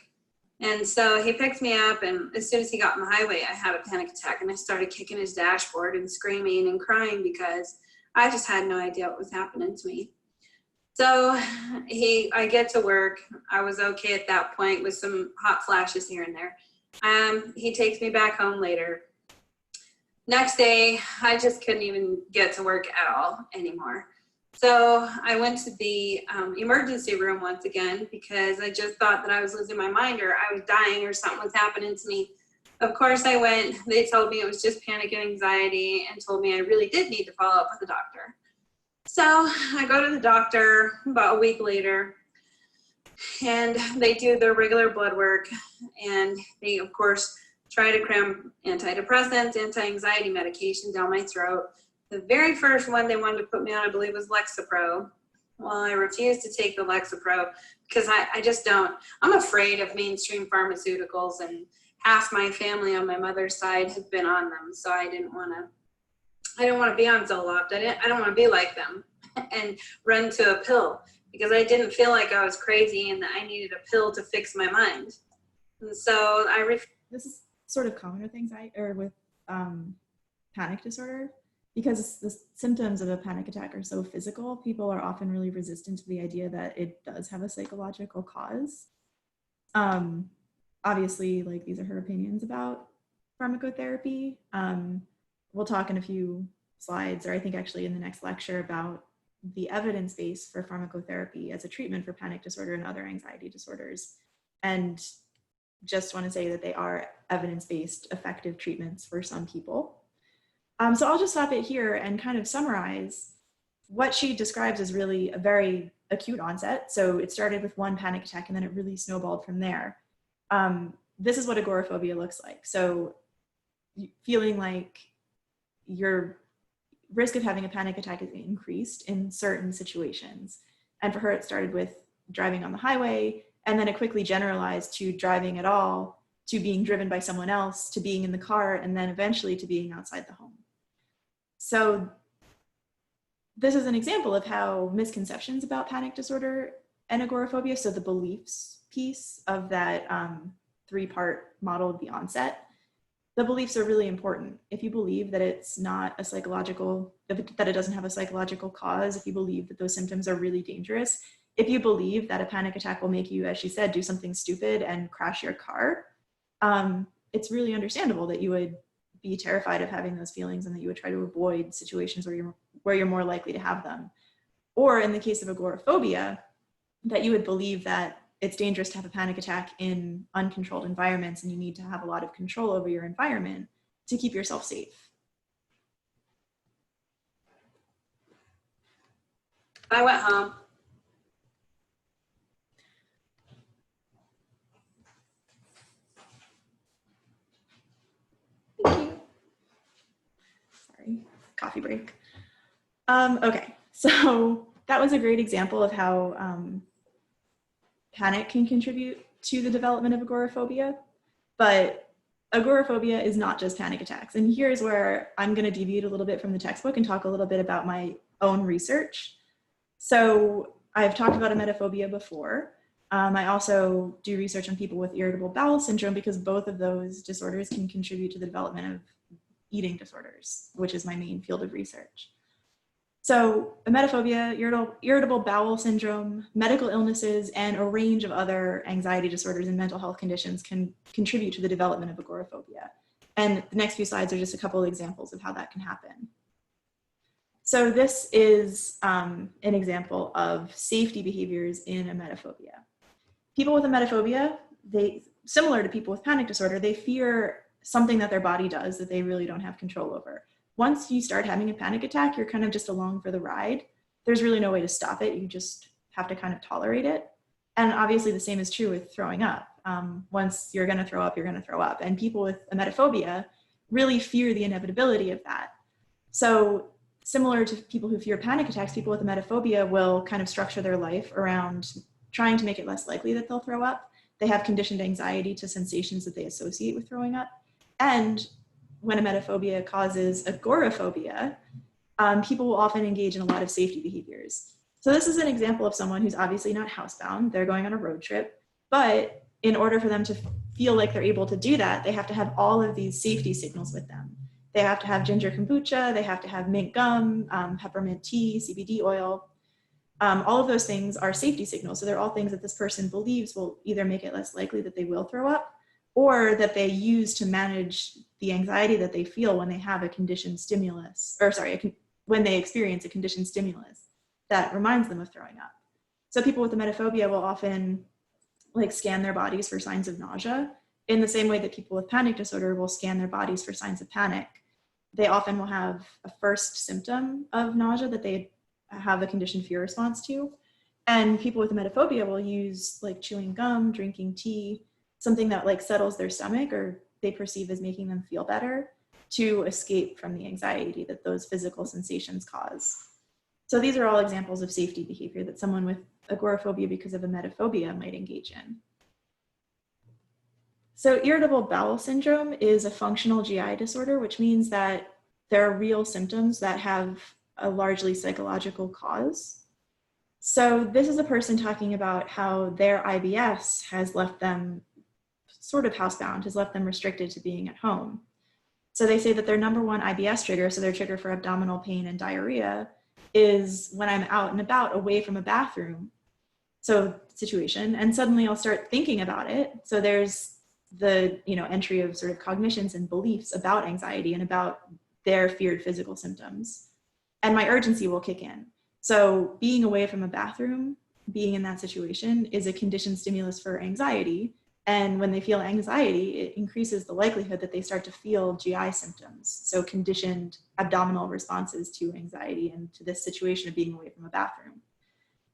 And so he picked me up, and as soon as he got on the highway, I had a panic attack, and I started kicking his dashboard and screaming and crying because I just had no idea what was happening to me. So I get to work. I was okay at that point with some hot flashes here and there. He takes me back home later. Next day, I just couldn't even get to work at all anymore. So I went to the emergency room once again because I just thought that I was losing my mind or I was dying or something was happening to me. Of course I went, they told me it was just panic and anxiety and told me I really did need to follow up with the doctor. So I go to the doctor about a week later and they do their regular blood work and they of course try to cram antidepressants, anti-anxiety medication down my throat. The very first one they wanted to put me on, I believe, was Lexapro. Well, I refused to take the Lexapro because I just don't, I'm afraid of mainstream pharmaceuticals and half my family on my mother's side has been on them. So I don't want to be on Zoloft. I don't want to be like them and run to a pill because I didn't feel like I was crazy and that I needed a pill to fix my mind. And so this is sort of common with anxiety or with panic disorder because the symptoms of a panic attack are so physical. People are often really resistant to the idea that it does have a psychological cause. Obviously, like these are her opinions about pharmacotherapy. We'll talk in a few slides, or I think actually in the next lecture, about the evidence base for pharmacotherapy as a treatment for panic disorder and other anxiety disorders. And just want to say that they are evidence-based effective treatments for some people. So I'll just stop it here and kind of summarize what she describes as really a very acute onset. So it started with one panic attack and then it really snowballed from there. This is what agoraphobia looks like. So feeling like your risk of having a panic attack is increased in certain situations. And for her, it started with driving on the highway, and then it quickly generalized to driving at all, to being driven by someone else, to being in the car, and then eventually to being outside the home. So this is an example of how misconceptions about panic disorder and agoraphobia, so the beliefs piece of that three-part model of the onset, the beliefs are really important. If you believe that it's not a psychological, that it doesn't have a psychological cause, if you believe that those symptoms are really dangerous, if you believe that a panic attack will make you, as she said, do something stupid and crash your car, it's really understandable that you would be terrified of having those feelings and that you would try to avoid situations where you're more likely to have them. Or in the case of agoraphobia, that you would believe that it's dangerous to have a panic attack in uncontrolled environments and you need to have a lot of control over your environment to keep yourself safe. I went home. Thank you. Sorry, coffee break. Okay, so that was a great example of how panic can contribute to the development of agoraphobia, but agoraphobia is not just panic attacks. And here's where I'm going to deviate a little bit from the textbook and talk a little bit about my own research. So I've talked about emetophobia before. I also do research on people with irritable bowel syndrome because both of those disorders can contribute to the development of eating disorders, which is my main field of research. So emetophobia, irritable bowel syndrome, medical illnesses, and a range of other anxiety disorders and mental health conditions can contribute to the development of agoraphobia. And the next few slides are just a couple of examples of how that can happen. So this is an example of safety behaviors in emetophobia. People with emetophobia, similar to people with panic disorder, they fear something that their body does that they really don't have control over. Once you start having a panic attack, you're kind of just along for the ride. There's really no way to stop it. You just have to kind of tolerate it. And obviously the same is true with throwing up. Once you're gonna throw up, you're gonna throw up. And people with emetophobia really fear the inevitability of that. So similar to people who fear panic attacks, people with emetophobia will kind of structure their life around trying to make it less likely that they'll throw up. They have conditioned anxiety to sensations that they associate with throwing up. And when emetophobia causes agoraphobia, people will often engage in a lot of safety behaviors. So this is an example of someone who's obviously not housebound. They're going on a road trip, but in order for them to feel like they're able to do that, they have to have all of these safety signals with them. They have to have ginger kombucha, they have to have mint gum, peppermint tea, CBD oil. All of those things are safety signals. So they're all things that this person believes will either make it less likely that they will throw up, or that they use to manage the anxiety that they feel when they have a conditioned stimulus, or sorry, when they experience a conditioned stimulus that reminds them of throwing up. So people with emetophobia will often like scan their bodies for signs of nausea in the same way that people with panic disorder will scan their bodies for signs of panic. They often will have a first symptom of nausea that they have a conditioned fear response to. And people with emetophobia will use like chewing gum, drinking tea, something that like settles their stomach or they perceive as making them feel better to escape from the anxiety that those physical sensations cause. So these are all examples of safety behavior that someone with agoraphobia because of emetophobia might engage in. So irritable bowel syndrome is a functional GI disorder, which means that there are real symptoms that have a largely psychological cause. So this is a person talking about how their IBS has left them sort of housebound, has left them restricted to being at home. So they say that their number one IBS trigger, so their trigger for abdominal pain and diarrhea, is when I'm out and about away from a bathroom situation, and suddenly I'll start thinking about it. So there's the entry of sort of cognitions and beliefs about anxiety and about their feared physical symptoms, and my urgency will kick in. So being away from a bathroom, being in that situation is a conditioned stimulus for anxiety. And when they feel anxiety, it increases the likelihood that they start to feel GI symptoms. So conditioned abdominal responses to anxiety and to this situation of being away from a bathroom.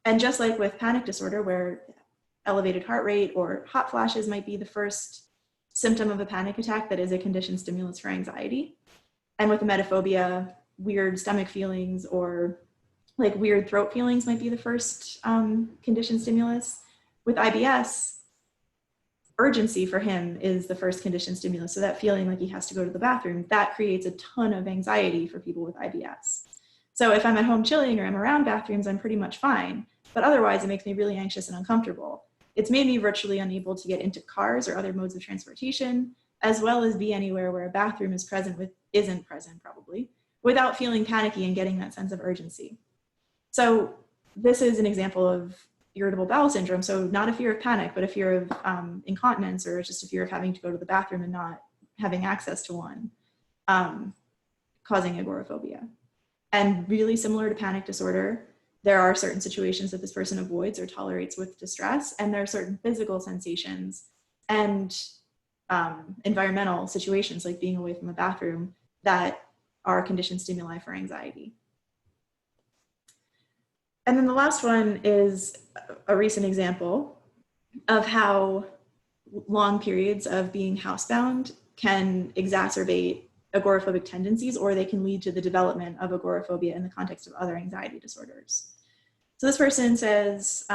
And just like with panic disorder, where elevated heart rate or hot flashes might be the first symptom of a panic attack that is a conditioned stimulus for anxiety. And with emetophobia, weird stomach feelings or like weird throat feelings might be the first conditioned stimulus. With IBS, urgency for him is the first conditioned stimulus. So that feeling like he has to go to the bathroom, that creates a ton of anxiety for people with IBS. So if I'm at home chilling or I'm around bathrooms, I'm pretty much fine. But otherwise, it makes me really anxious and uncomfortable. It's made me virtually unable to get into cars or other modes of transportation, as well as be anywhere where a bathroom isn't present probably, without feeling panicky and getting that sense of urgency. So this is an example of irritable bowel syndrome. So not a fear of panic, but a fear of incontinence, or just a fear of having to go to the bathroom and not having access to one, causing agoraphobia. And really similar to panic disorder, there are certain situations that this person avoids or tolerates with distress, and there are certain physical sensations and environmental situations like being away from a bathroom that are conditioned stimuli for anxiety. And then the last one is a recent example of how long periods of being housebound can exacerbate agoraphobic tendencies, or they can lead to the development of agoraphobia in the context of other anxiety disorders. So this person says,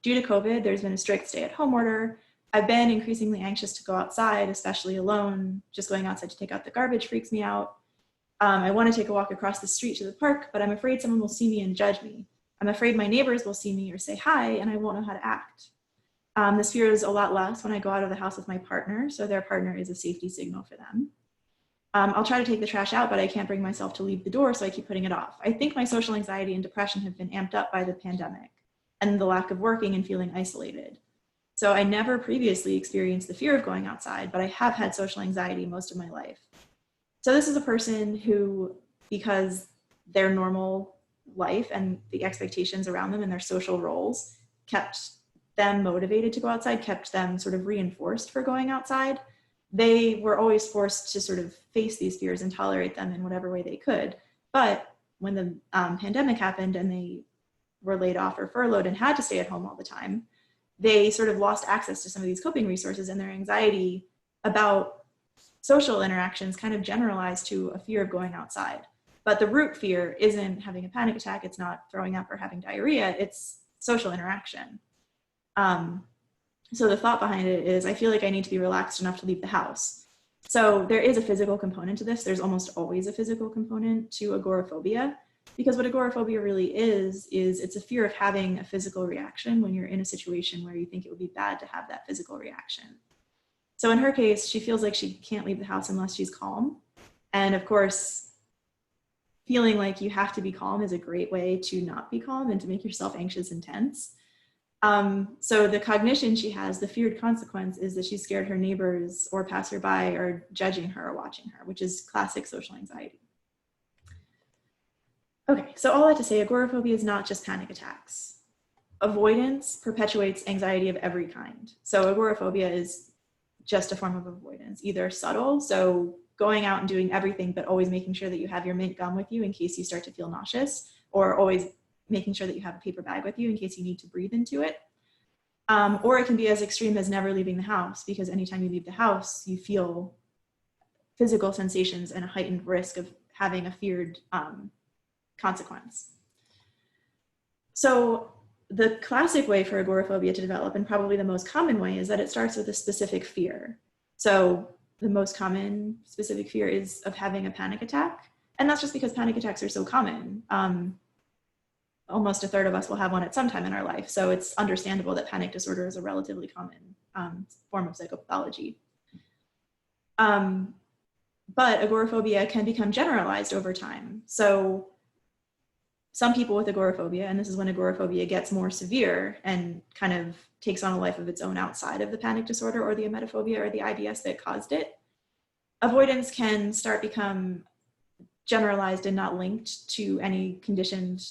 due to COVID, there's been a strict stay-at-home order. I've been increasingly anxious to go outside, especially alone. Just going outside to take out the garbage freaks me out. I want to take a walk across the street to the park, but I'm afraid someone will see me and judge me. I'm afraid my neighbors will see me or say hi, and I won't know how to act. This fear is a lot less when I go out of the house with my partner, so their partner is a safety signal for them. I'll try to take the trash out, but I can't bring myself to leave the door, so I keep putting it off. I think my social anxiety and depression have been amped up by the pandemic and the lack of working and feeling isolated. So I never previously experienced the fear of going outside, but I have had social anxiety most of my life. So this is a person who, because their normal life and the expectations around them and their social roles kept them motivated to go outside, kept them sort of reinforced for going outside, they were always forced to sort of face these fears and tolerate them in whatever way they could. But when the pandemic happened and they were laid off or furloughed and had to stay at home all the time, they sort of lost access to some of these coping resources, and their anxiety about social interactions kind of generalized to a fear of going outside. But the root fear isn't having a panic attack, it's not throwing up or having diarrhea, it's social interaction. So the thought behind it is, I feel like I need to be relaxed enough to leave the house. So there is a physical component to this. There's almost always a physical component to agoraphobia, because what agoraphobia really is it's a fear of having a physical reaction when you're in a situation where you think it would be bad to have that physical reaction. So in her case, she feels like she can't leave the house unless she's calm. And of course, feeling like you have to be calm is a great way to not be calm and to make yourself anxious and tense. So the cognition she has, the feared consequence, is that she's scared her neighbors or passerby are judging her or watching her, which is classic social anxiety. Okay, so all that to say, agoraphobia is not just panic attacks. Avoidance perpetuates anxiety of every kind. So agoraphobia is just a form of avoidance, either subtle, so going out and doing everything, but always making sure that you have your mint gum with you in case you start to feel nauseous, or always making sure that you have a paper bag with you in case you need to breathe into it. Or it can be as extreme as never leaving the house, because anytime you leave the house, you feel physical sensations and a heightened risk of having a feared consequence. So the classic way for agoraphobia to develop, and probably the most common way, is that it starts with a specific fear. So the most common specific fear is of having a panic attack. And that's just because panic attacks are so common. Almost a third of us will have one at some time in our life. So it's understandable that panic disorder is a relatively common form of psychopathology. But agoraphobia can become generalized over time. So some people with agoraphobia, and this is when agoraphobia gets more severe and kind of takes on a life of its own outside of the panic disorder or the emetophobia or the IBS that caused it, avoidance can start become generalized and not linked to any conditioned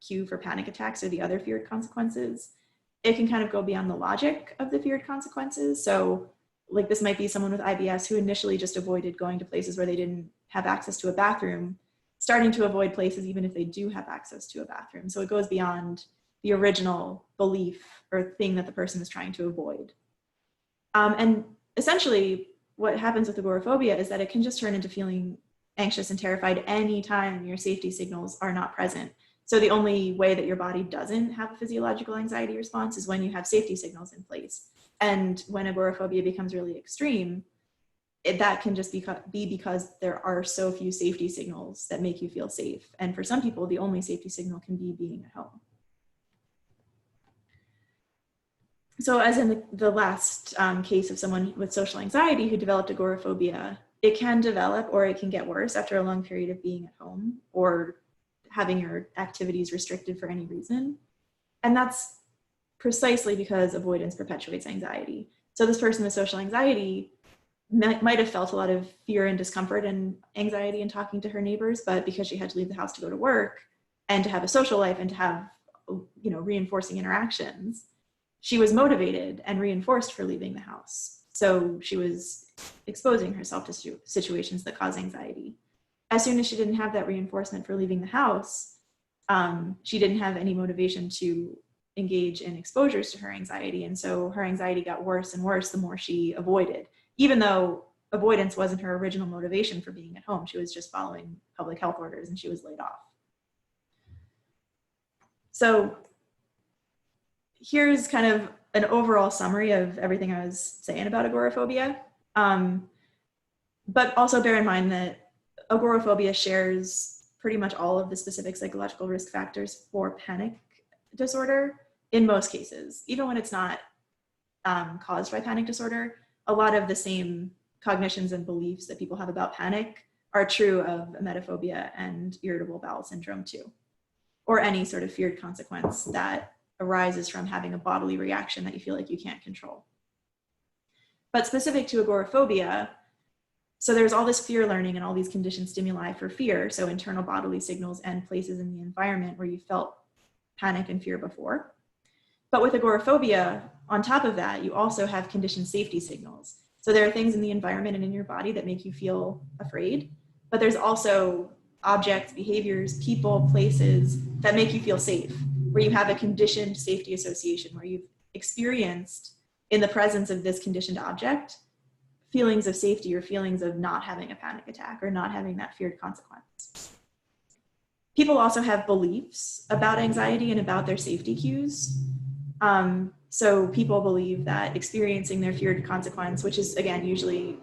cue for panic attacks or the other feared consequences. It can kind of go beyond the logic of the feared consequences. So like this might be someone with IBS who initially just avoided going to places where they didn't have access to a bathroom, starting to avoid places even if they do have access to a bathroom. So it goes beyond the original belief or thing that the person is trying to avoid. And essentially what happens with agoraphobia is that it can just turn into feeling anxious and terrified anytime your safety signals are not present. So the only way that your body doesn't have a physiological anxiety response is when you have safety signals in place. And when agoraphobia becomes really extreme, that can just be because there are so few safety signals that make you feel safe. And for some people, the only safety signal can be being at home. So as in the last case of someone with social anxiety who developed agoraphobia, it can develop or it can get worse after a long period of being at home or having your activities restricted for any reason. And that's precisely because avoidance perpetuates anxiety. So this person with social anxiety might have felt a lot of fear and discomfort and anxiety in talking to her neighbors, but because she had to leave the house to go to work and to have a social life and to have, reinforcing interactions, she was motivated and reinforced for leaving the house. So she was exposing herself to situations that cause anxiety. As soon as she didn't have that reinforcement for leaving the house, she didn't have any motivation to engage in exposures to her anxiety. And so her anxiety got worse and worse the more she avoided, even though avoidance wasn't her original motivation for being at home. She was just following public health orders and she was laid off. So here's kind of an overall summary of everything I was saying about agoraphobia. But also bear in mind that agoraphobia shares pretty much all of the specific psychological risk factors for panic disorder in most cases. Even when it's not caused by panic disorder, a lot of the same cognitions and beliefs that people have about panic are true of emetophobia and irritable bowel syndrome too, or any sort of feared consequence that arises from having a bodily reaction that you feel like you can't control. But specific to agoraphobia, so there's all this fear learning and all these conditioned stimuli for fear, so internal bodily signals and places in the environment where you felt panic and fear before. But with agoraphobia, on top of that, you also have conditioned safety signals. So there are things in the environment and in your body that make you feel afraid, but there's also objects, behaviors, people, places that make you feel safe, where you have a conditioned safety association, where you've experienced in the presence of this conditioned object feelings of safety or feelings of not having a panic attack or not having that feared consequence. People also have beliefs about anxiety and about their safety cues. So people believe that experiencing their feared consequence, which is again usually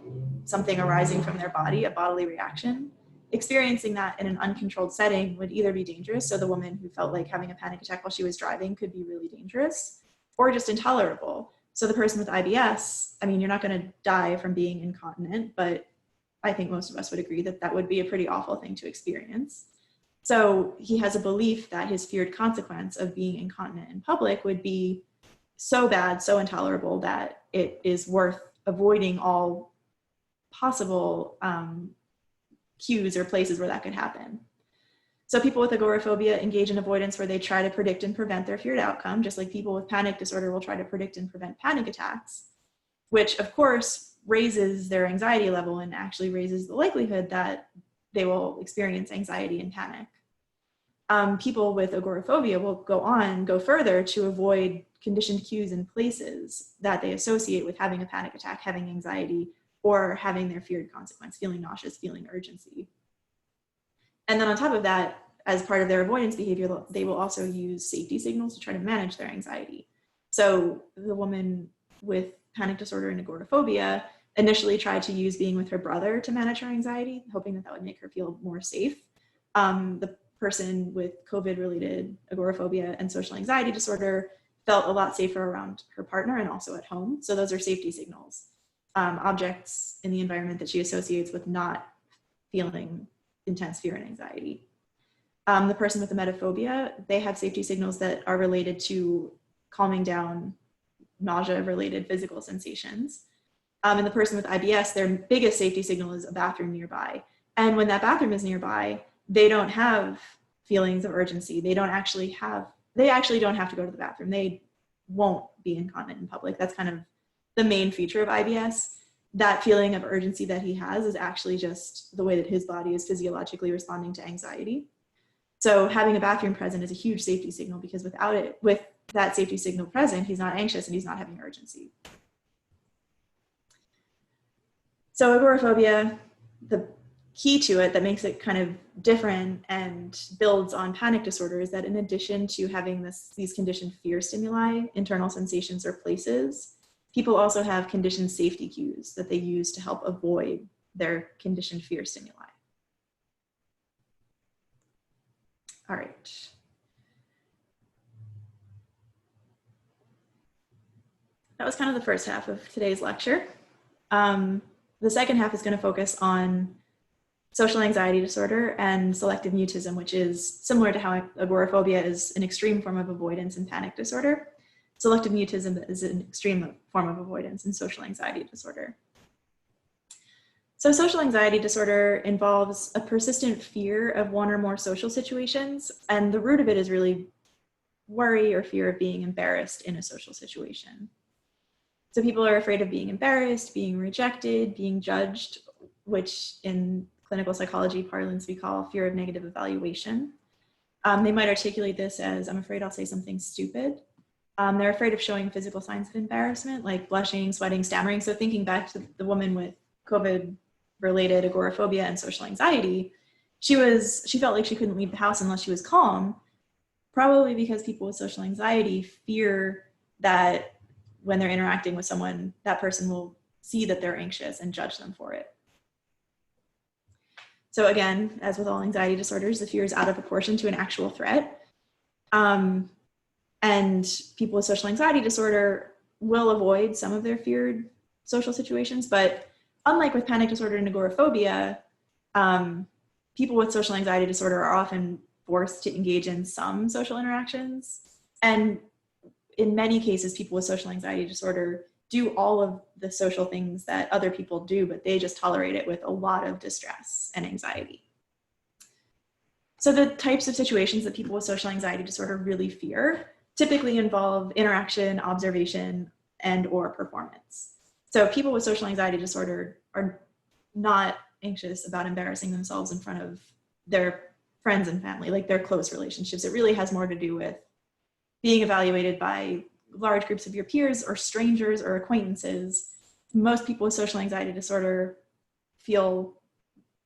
something arising from their body, a bodily reaction, experiencing that in an uncontrolled setting would either be dangerous, so the woman who felt like having a panic attack while she was driving could be really dangerous, or just intolerable. So the person with IBS, I mean, you're not going to die from being incontinent, but I think most of us would agree that that would be a pretty awful thing to experience. So he has a belief that his feared consequence of being incontinent in public would be so bad, so intolerable that it is worth avoiding all possible cues or places where that could happen. So people with agoraphobia engage in avoidance where they try to predict and prevent their feared outcome, just like people with panic disorder will try to predict and prevent panic attacks, which of course raises their anxiety level and actually raises the likelihood that they will experience anxiety and panic. People with agoraphobia will go further to avoid conditioned cues and places that they associate with having a panic attack, having anxiety, or having their feared consequence, feeling nauseous, feeling urgency. And then on top of that, as part of their avoidance behavior, they will also use safety signals to try to manage their anxiety. So the woman with panic disorder and agoraphobia initially tried to use being with her brother to manage her anxiety, hoping that that would make her feel more safe. The person with COVID-related agoraphobia and social anxiety disorder felt a lot safer around her partner and also at home. So those are safety signals, objects in the environment that she associates with not feeling intense fear and anxiety. The person with emetophobia, they have safety signals that are related to calming down nausea-related physical sensations. And the person with IBS, their biggest safety signal is a bathroom nearby. And when that bathroom is nearby, they don't have feelings of urgency. They actually don't have to go to the bathroom. They won't be incontinent in public. That's kind of the main feature of IBS. That feeling of urgency that he has is actually just the way that his body is physiologically responding to anxiety. So having a bathroom present is a huge safety signal, because with that safety signal present, he's not anxious and he's not having urgency. So agoraphobia, the key to it that makes it kind of different and builds on panic disorder is that in addition to having these conditioned fear stimuli, internal sensations or places, people also have conditioned safety cues that they use to help avoid their conditioned fear stimuli. All right. That was kind of the first half of today's lecture. The second half is going to focus on social anxiety disorder and selective mutism, which is similar to how agoraphobia is an extreme form of avoidance in panic disorder. Selective mutism is an extreme form of avoidance in social anxiety disorder. So social anxiety disorder involves a persistent fear of one or more social situations, and the root of it is really worry or fear of being embarrassed in a social situation. So people are afraid of being embarrassed, being rejected, being judged, which in clinical psychology parlance we call fear of negative evaluation. They might articulate this as, I'm afraid I'll say something stupid. They're afraid of showing physical signs of embarrassment, like blushing, sweating, stammering. So thinking back to the woman with COVID-related agoraphobia and social anxiety, she felt like she couldn't leave the house unless she was calm, probably because people with social anxiety fear that when they're interacting with someone, that person will see that they're anxious and judge them for it. So again, as with all anxiety disorders, the fear is out of proportion to an actual threat. And people with social anxiety disorder will avoid some of their feared social situations, but unlike with panic disorder and agoraphobia, people with social anxiety disorder are often forced to engage in some social interactions. And in many cases, people with social anxiety disorder do all of the social things that other people do, but they just tolerate it with a lot of distress and anxiety. So the types of situations that people with social anxiety disorder really fear typically involve interaction, observation, and or performance. So people with social anxiety disorder are not anxious about embarrassing themselves in front of their friends and family, like their close relationships. It really has more to do with being evaluated by large groups of your peers or strangers or acquaintances. Most people with social anxiety disorder feel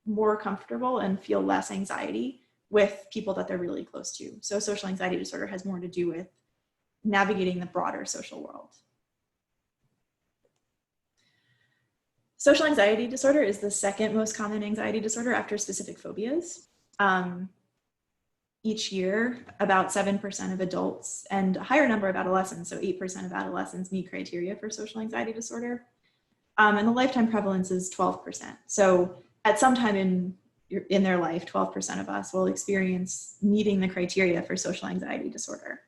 more comfortable and feel less anxiety with people that they're really close to. So social anxiety disorder has more to do with navigating the broader social world. Social anxiety disorder is the second most common anxiety disorder after specific phobias. Each year, about 7% of adults and a higher number of adolescents, so 8% of adolescents meet criteria for social anxiety disorder. And the lifetime prevalence is 12%. So at some time in their life, 12% of us will experience meeting the criteria for social anxiety disorder.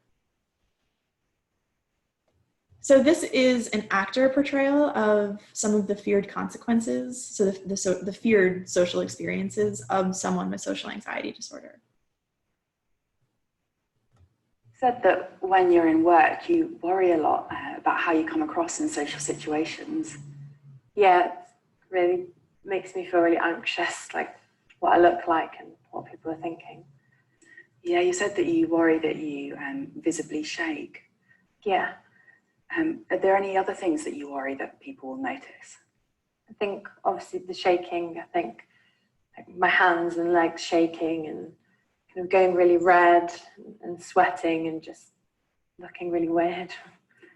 So this is an actor portrayal of some of the feared consequences, so the feared social experiences of someone with social anxiety disorder. You said that when you're in work, you worry a lot about how you come across in social situations. Yeah, it really makes me feel really anxious, like what I look like and what people are thinking. Yeah, you said that you worry that you visibly shake. Yeah, Are there any other things that you worry that people will notice? I think obviously the shaking, I think like my hands and legs shaking and kind of going really red and sweating and just looking really weird.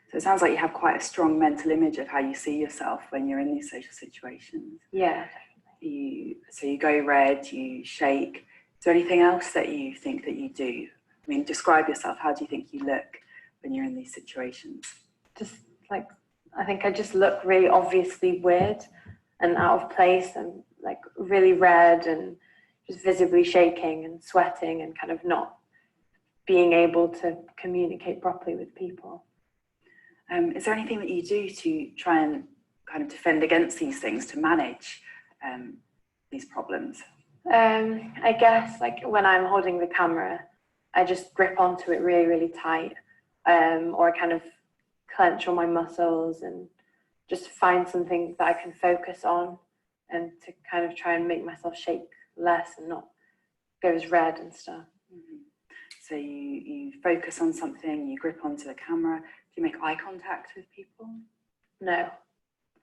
So it sounds like you have quite a strong mental image of how you see yourself when you're in these social situations. Yeah, So you go red, you shake. Is there anything else that you think that you do? I mean, describe yourself. How do you think you look when you're in these situations? just like I think I just look really obviously weird and out of place and like really red and just visibly shaking and sweating and kind of not being able to communicate properly with people. Is there anything that you do to try and kind of defend against these things, to manage these problems? I guess like when I'm holding the camera, I just grip onto it really, really tight, or I kind of clench all my muscles and just find something that I can focus on and to kind of try and make myself shake less and not go as red and stuff. Mm-hmm. So you focus on something, you grip onto the camera. Do you make eye contact with people? No,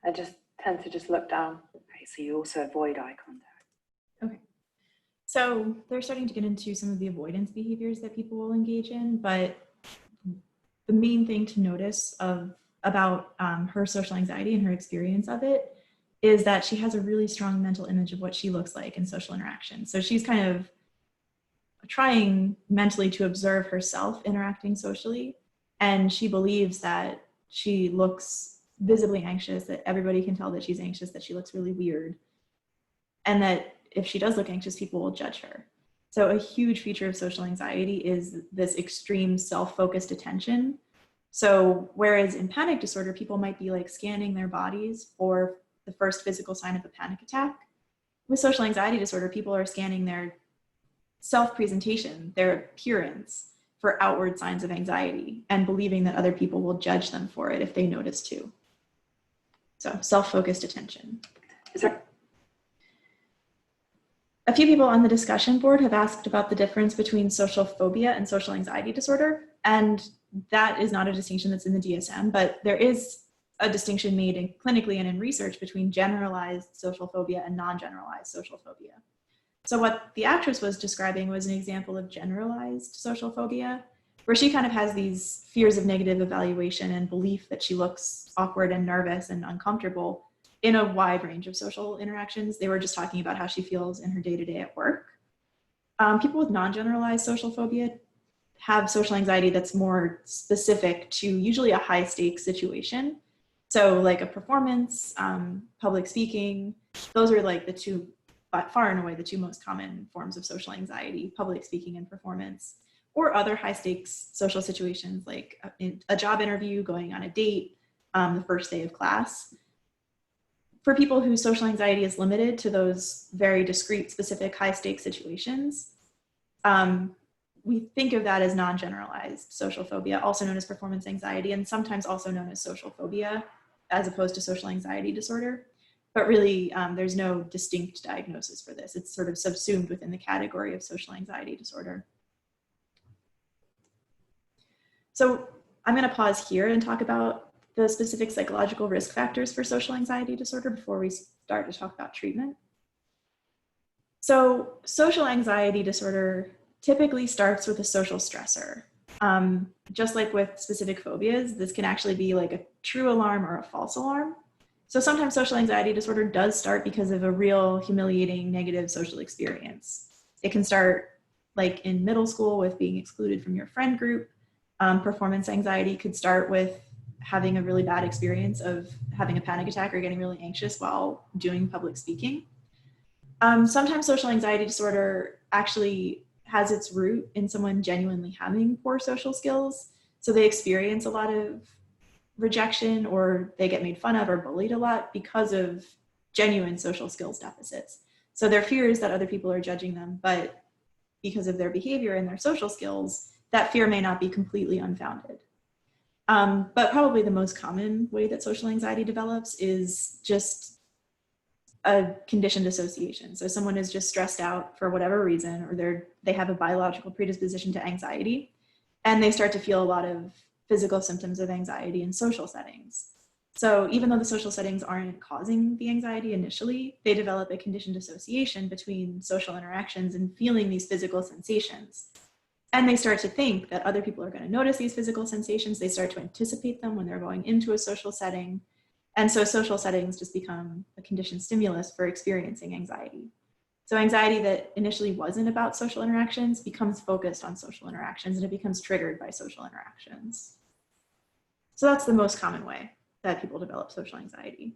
I just tend to just look down. Okay, so you also avoid eye contact. Okay. So they're starting to get into some of the avoidance behaviors that people will engage in, but the main thing to notice about her social anxiety and her experience of it is that she has a really strong mental image of what she looks like in social interaction. So she's kind of trying mentally to observe herself interacting socially, and she believes that she looks visibly anxious, that everybody can tell that she's anxious, that she looks really weird, and that if she does look anxious, people will judge her. So a huge feature of social anxiety is this extreme self-focused attention. So whereas in panic disorder, people might be like scanning their bodies for the first physical sign of a panic attack, with social anxiety disorder, people are scanning their self-presentation, their appearance, for outward signs of anxiety and believing that other people will judge them for it if they notice too. So self-focused attention. Is there A few people on the discussion board have asked about the difference between social phobia and social anxiety disorder, and that is not a distinction that's in the DSM, but there is a distinction made clinically and in research between generalized social phobia and non-generalized social phobia. So what the actress was describing was an example of generalized social phobia, where she kind of has these fears of negative evaluation and belief that she looks awkward and nervous and uncomfortable in a wide range of social interactions. They were just talking about how she feels in her day-to-day at work. People with non-generalized social phobia have social anxiety that's more specific to usually a high-stakes situation. So like a performance, public speaking, those are like the two, far and away the two most common forms of social anxiety, public speaking and performance, or other high-stakes social situations like a job interview, going on a date, the first day of class. For people whose social anxiety is limited to those very discrete, specific, high-stakes situations, we think of that as non-generalized social phobia, also known as performance anxiety, and sometimes also known as social phobia, as opposed to social anxiety disorder. But really, there's no distinct diagnosis for this. It's sort of subsumed within the category of social anxiety disorder. So I'm going to pause here and talk about the specific psychological risk factors for social anxiety disorder before we start to talk about treatment. So social anxiety disorder typically starts with a social stressor. Just like with specific phobias, this can actually be like a true alarm or a false alarm. So sometimes social anxiety disorder does start because of a real humiliating negative social experience. It can start like in middle school with being excluded from your friend group. Performance anxiety could start with having a really bad experience of having a panic attack or getting really anxious while doing public speaking. Sometimes social anxiety disorder actually has its root in someone genuinely having poor social skills. So they experience a lot of rejection, or they get made fun of or bullied a lot because of genuine social skills deficits. So their fear is that other people are judging them, but because of their behavior and their social skills, that fear may not be completely unfounded. But probably the most common way that social anxiety develops is just a conditioned association. So someone is just stressed out for whatever reason, or they have a biological predisposition to anxiety, and they start to feel a lot of physical symptoms of anxiety in social settings. So even though the social settings aren't causing the anxiety initially, they develop a conditioned association between social interactions and feeling these physical sensations. And they start to think that other people are going to notice these physical sensations. They start to anticipate them when they're going into a social setting. And so social settings just become a conditioned stimulus for experiencing anxiety. So anxiety that initially wasn't about social interactions becomes focused on social interactions, and it becomes triggered by social interactions. So that's the most common way that people develop social anxiety.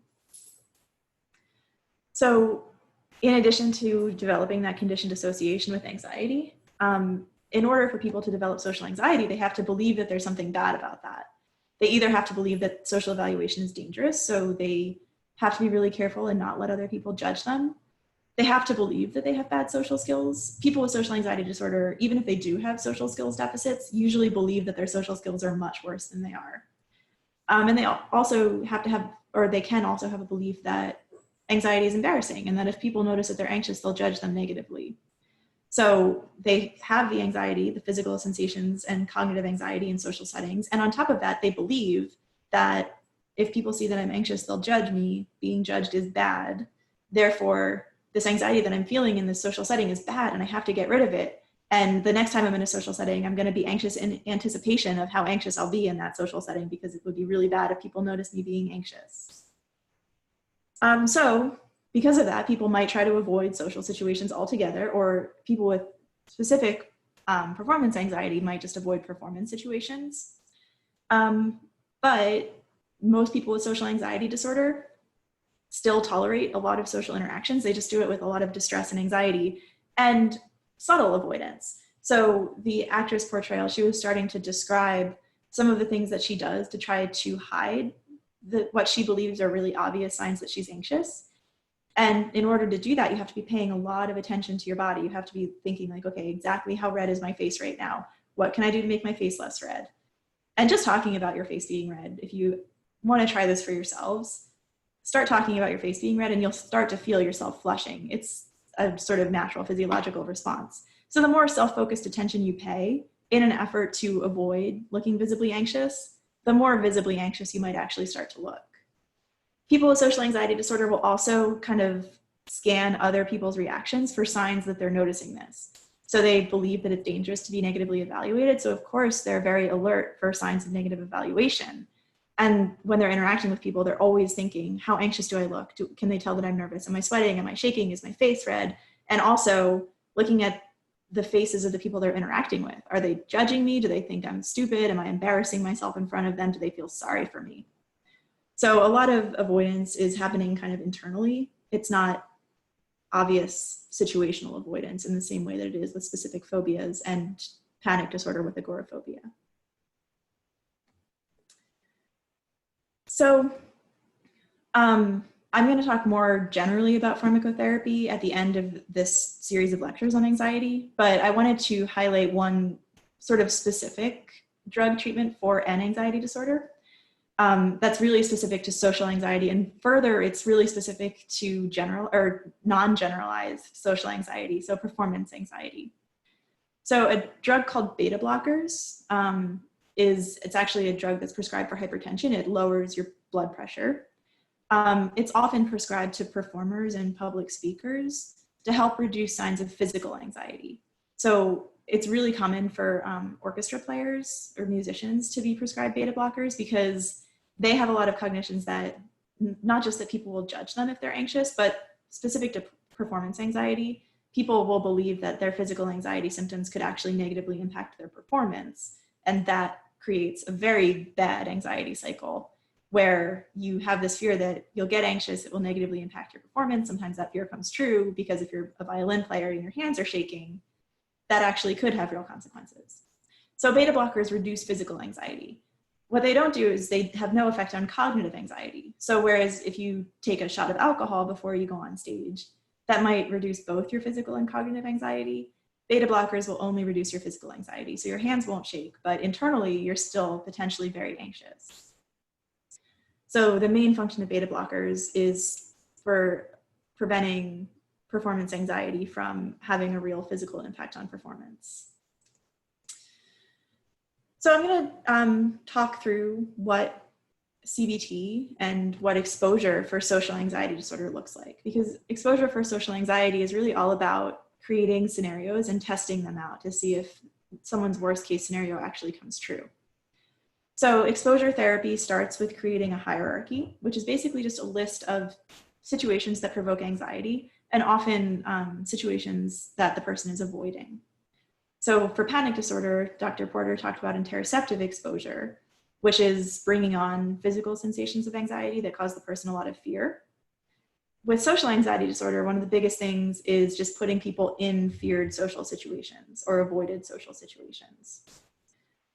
So in addition to developing that conditioned association with anxiety, in order for people to develop social anxiety, they have to believe that there's something bad about that. They either have to believe that social evaluation is dangerous, so they have to be really careful and not let other people judge them. They have to believe that they have bad social skills. People with social anxiety disorder, even if they do have social skills deficits, usually believe that their social skills are much worse than they are. And they also have to have, or they can also have a belief that anxiety is embarrassing, and that if people notice that they're anxious, they'll judge them negatively. So they have the anxiety, the physical sensations and cognitive anxiety in social settings. And on top of that, they believe that if people see that I'm anxious, they'll judge me. Being judged is bad. Therefore, this anxiety that I'm feeling in this social setting is bad, and I have to get rid of it. And the next time I'm in a social setting, I'm going to be anxious in anticipation of how anxious I'll be in that social setting, because it would be really bad if people notice me being anxious. So because of that, people might try to avoid social situations altogether, or people with specific performance anxiety might just avoid performance situations. But most people with social anxiety disorder still tolerate a lot of social interactions. They just do it with a lot of distress and anxiety and subtle avoidance. So the actress portrayal, she was starting to describe some of the things that she does to try to hide what she believes are really obvious signs that she's anxious. And in order to do that, you have to be paying a lot of attention to your body. You have to be thinking like, okay, exactly how red is my face right now? What can I do to make my face less red? And just talking about your face being red, if you want to try this for yourselves, start talking about your face being red and you'll start to feel yourself flushing. It's a sort of natural physiological response. So the more self-focused attention you pay in an effort to avoid looking visibly anxious, the more visibly anxious you might actually start to look. People with social anxiety disorder will also kind of scan other people's reactions for signs that they're noticing this. So they believe that it's dangerous to be negatively evaluated. So of course, they're very alert for signs of negative evaluation. And when they're interacting with people, they're always thinking, how anxious do I look? Can they tell that I'm nervous? Am I sweating? Am I shaking? Is my face red? And also looking at the faces of the people they're interacting with. Are they judging me? Do they think I'm stupid? Am I embarrassing myself in front of them? Do they feel sorry for me? So a lot of avoidance is happening kind of internally. It's not obvious situational avoidance in the same way that it is with specific phobias and panic disorder with agoraphobia. So I'm going to talk more generally about pharmacotherapy at the end of this series of lectures on anxiety, but I wanted to highlight one sort of specific drug treatment for an anxiety disorder that's really specific to social anxiety, and further, it's really specific to general or non-generalized social anxiety, so performance anxiety. So a drug called beta blockers it's actually a drug that's prescribed for hypertension. It lowers your blood pressure. It's often prescribed to performers and public speakers to help reduce signs of physical anxiety. So it's really common for orchestra players or musicians to be prescribed beta blockers because they have a lot of cognitions that not just that people will judge them if they're anxious, but specific to performance anxiety, people will believe that their physical anxiety symptoms could actually negatively impact their performance. And that creates a very bad anxiety cycle where you have this fear that you'll get anxious, it will negatively impact your performance. Sometimes that fear comes true because if you're a violin player and your hands are shaking, that actually could have real consequences. So beta blockers reduce physical anxiety. what they don't do is they have no effect on cognitive anxiety. So whereas if you take a shot of alcohol before you go on stage, that might reduce both your physical and cognitive anxiety. Beta blockers will only reduce your physical anxiety. So your hands won't shake, but internally you're still potentially very anxious. So the main function of beta blockers is for preventing performance anxiety from having a real physical impact on performance. So I'm going to talk through what CBT and what exposure for social anxiety disorder looks like, because exposure for social anxiety is really all about creating scenarios and testing them out to see if someone's worst case scenario actually comes true. So exposure therapy starts with creating a hierarchy, which is basically just a list of situations that provoke anxiety, and often situations that the person is avoiding. So for panic disorder, Dr. Porter talked about interoceptive exposure, which is bringing on physical sensations of anxiety that cause the person a lot of fear. With social anxiety disorder, one of the biggest things is just putting people in feared social situations or avoided social situations.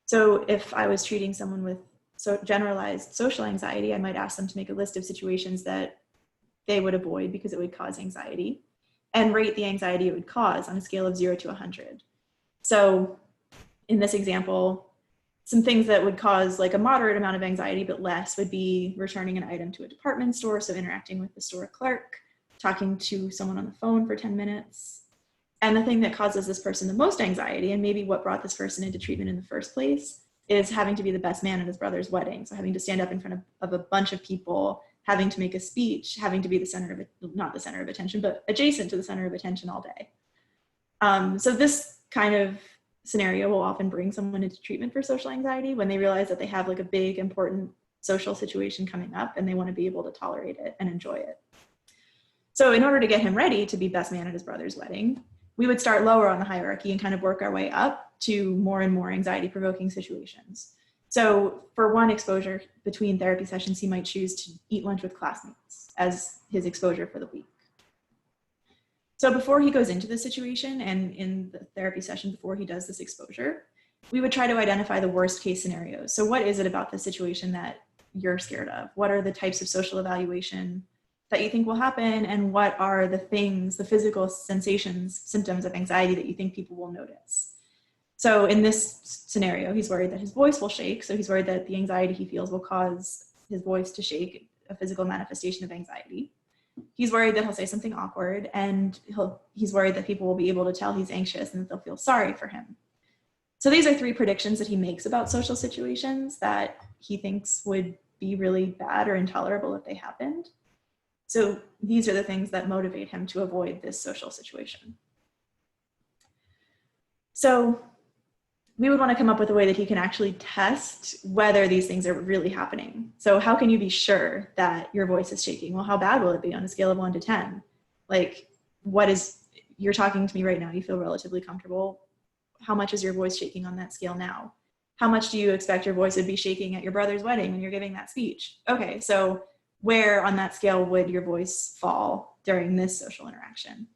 So if I was treating someone with generalized social anxiety, I might ask them to make a list of situations that they would avoid because it would cause anxiety, and rate the anxiety it would cause on a scale of 0 to 100. So in this example, some things that would cause like a moderate amount of anxiety but less would be returning an item to a department store, so interacting with the store clerk, talking to someone on the phone for 10 minutes. And the thing that causes this person the most anxiety, and maybe what brought this person into treatment in the first place, is having to be the best man at his brother's wedding. So having to stand up in front of a bunch of people, having to make a speech, having to be the center of it, not the center of attention, but adjacent to the center of attention all day. So this kind of scenario will often bring someone into treatment for social anxiety when they realize that they have like a big, important social situation coming up and they want to be able to tolerate it and enjoy it. So in order to get him ready to be best man at his brother's wedding, we would start lower on the hierarchy and kind of work our way up to more and more anxiety-provoking situations. So for one exposure between therapy sessions, he might choose to eat lunch with classmates as his exposure for the week. So before he goes into the situation and in the therapy session before he does this exposure, we would try to identify the worst case scenarios. So what is it about the situation that you're scared of? What are the types of social evaluation that you think will happen? And what are the things, the physical sensations, symptoms of anxiety that you think people will notice? So in this scenario, he's worried that his voice will shake. So he's worried that the anxiety he feels will cause his voice to shake, a physical manifestation of anxiety. He's worried that he'll say something awkward, and he's worried that people will be able to tell he's anxious and that they'll feel sorry for him. So these are 3 predictions that he makes about social situations that he thinks would be really bad or intolerable if they happened. So these are the things that motivate him to avoid this social situation. So we would want to come up with a way that he can actually test whether these things are really happening. So how can you be sure that your voice is shaking? Well, how bad will it be on a scale of 1 to 10? Like, you're talking to me right now, you feel relatively comfortable. How much is your voice shaking on that scale now? How much do you expect your voice would be shaking at your brother's wedding when you're giving that speech? Okay, so where on that scale would your voice fall during this social interaction?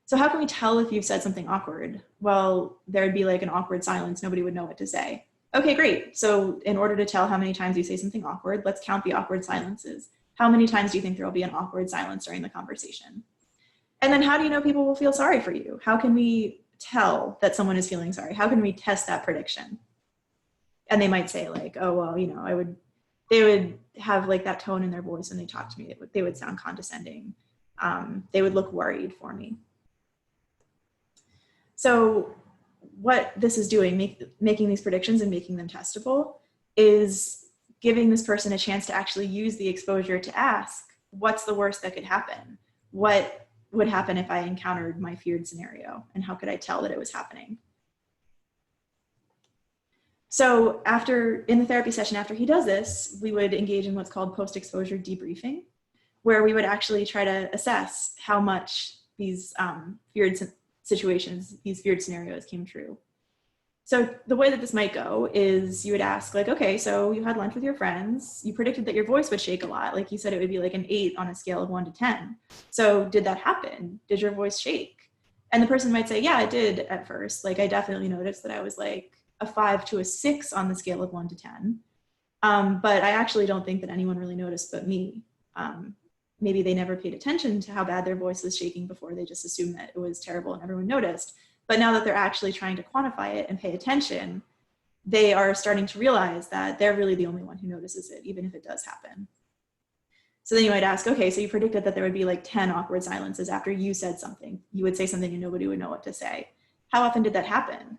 So how can we tell if you've said something awkward? Well, there'd be like an awkward silence. Nobody would know what to say. Okay, great. So in order to tell how many times you say something awkward, let's count the awkward silences. How many times do you think there will be an awkward silence during the conversation? And then how do you know people will feel sorry for you? How can we tell that someone is feeling sorry? How can we test that prediction? And they might say like, oh, well, you know, they would have like that tone in their voice when they talk to me. They would sound condescending. They would look worried for me. So what this is doing, making these predictions and making them testable, is giving this person a chance to actually use the exposure to ask, what's the worst that could happen? What would happen if I encountered my feared scenario? And how could I tell that it was happening? So in the therapy session, after he does this, we would engage in what's called post-exposure debriefing, where we would actually try to assess how much these feared situations, these feared scenarios came true. So the way that this might go is you would ask like, okay, so you had lunch with your friends, you predicted that your voice would shake a lot. Like you said, it would be like an 8 on a scale of 1 to 10. So did that happen? Did your voice shake? And the person might say, yeah, it did at first. Like I definitely noticed that I was like a 5 to a 6 on the scale of 1 to 10. But I actually don't think that anyone really noticed but me. Maybe they never paid attention to how bad their voice was shaking before. They just assumed that it was terrible and everyone noticed. But now that they're actually trying to quantify it and pay attention, they are starting to realize that they're really the only one who notices it, even if it does happen. So then you might ask, okay, so you predicted that there would be like 10 awkward silences after you said something. You would say something and nobody would know what to say. How often did that happen?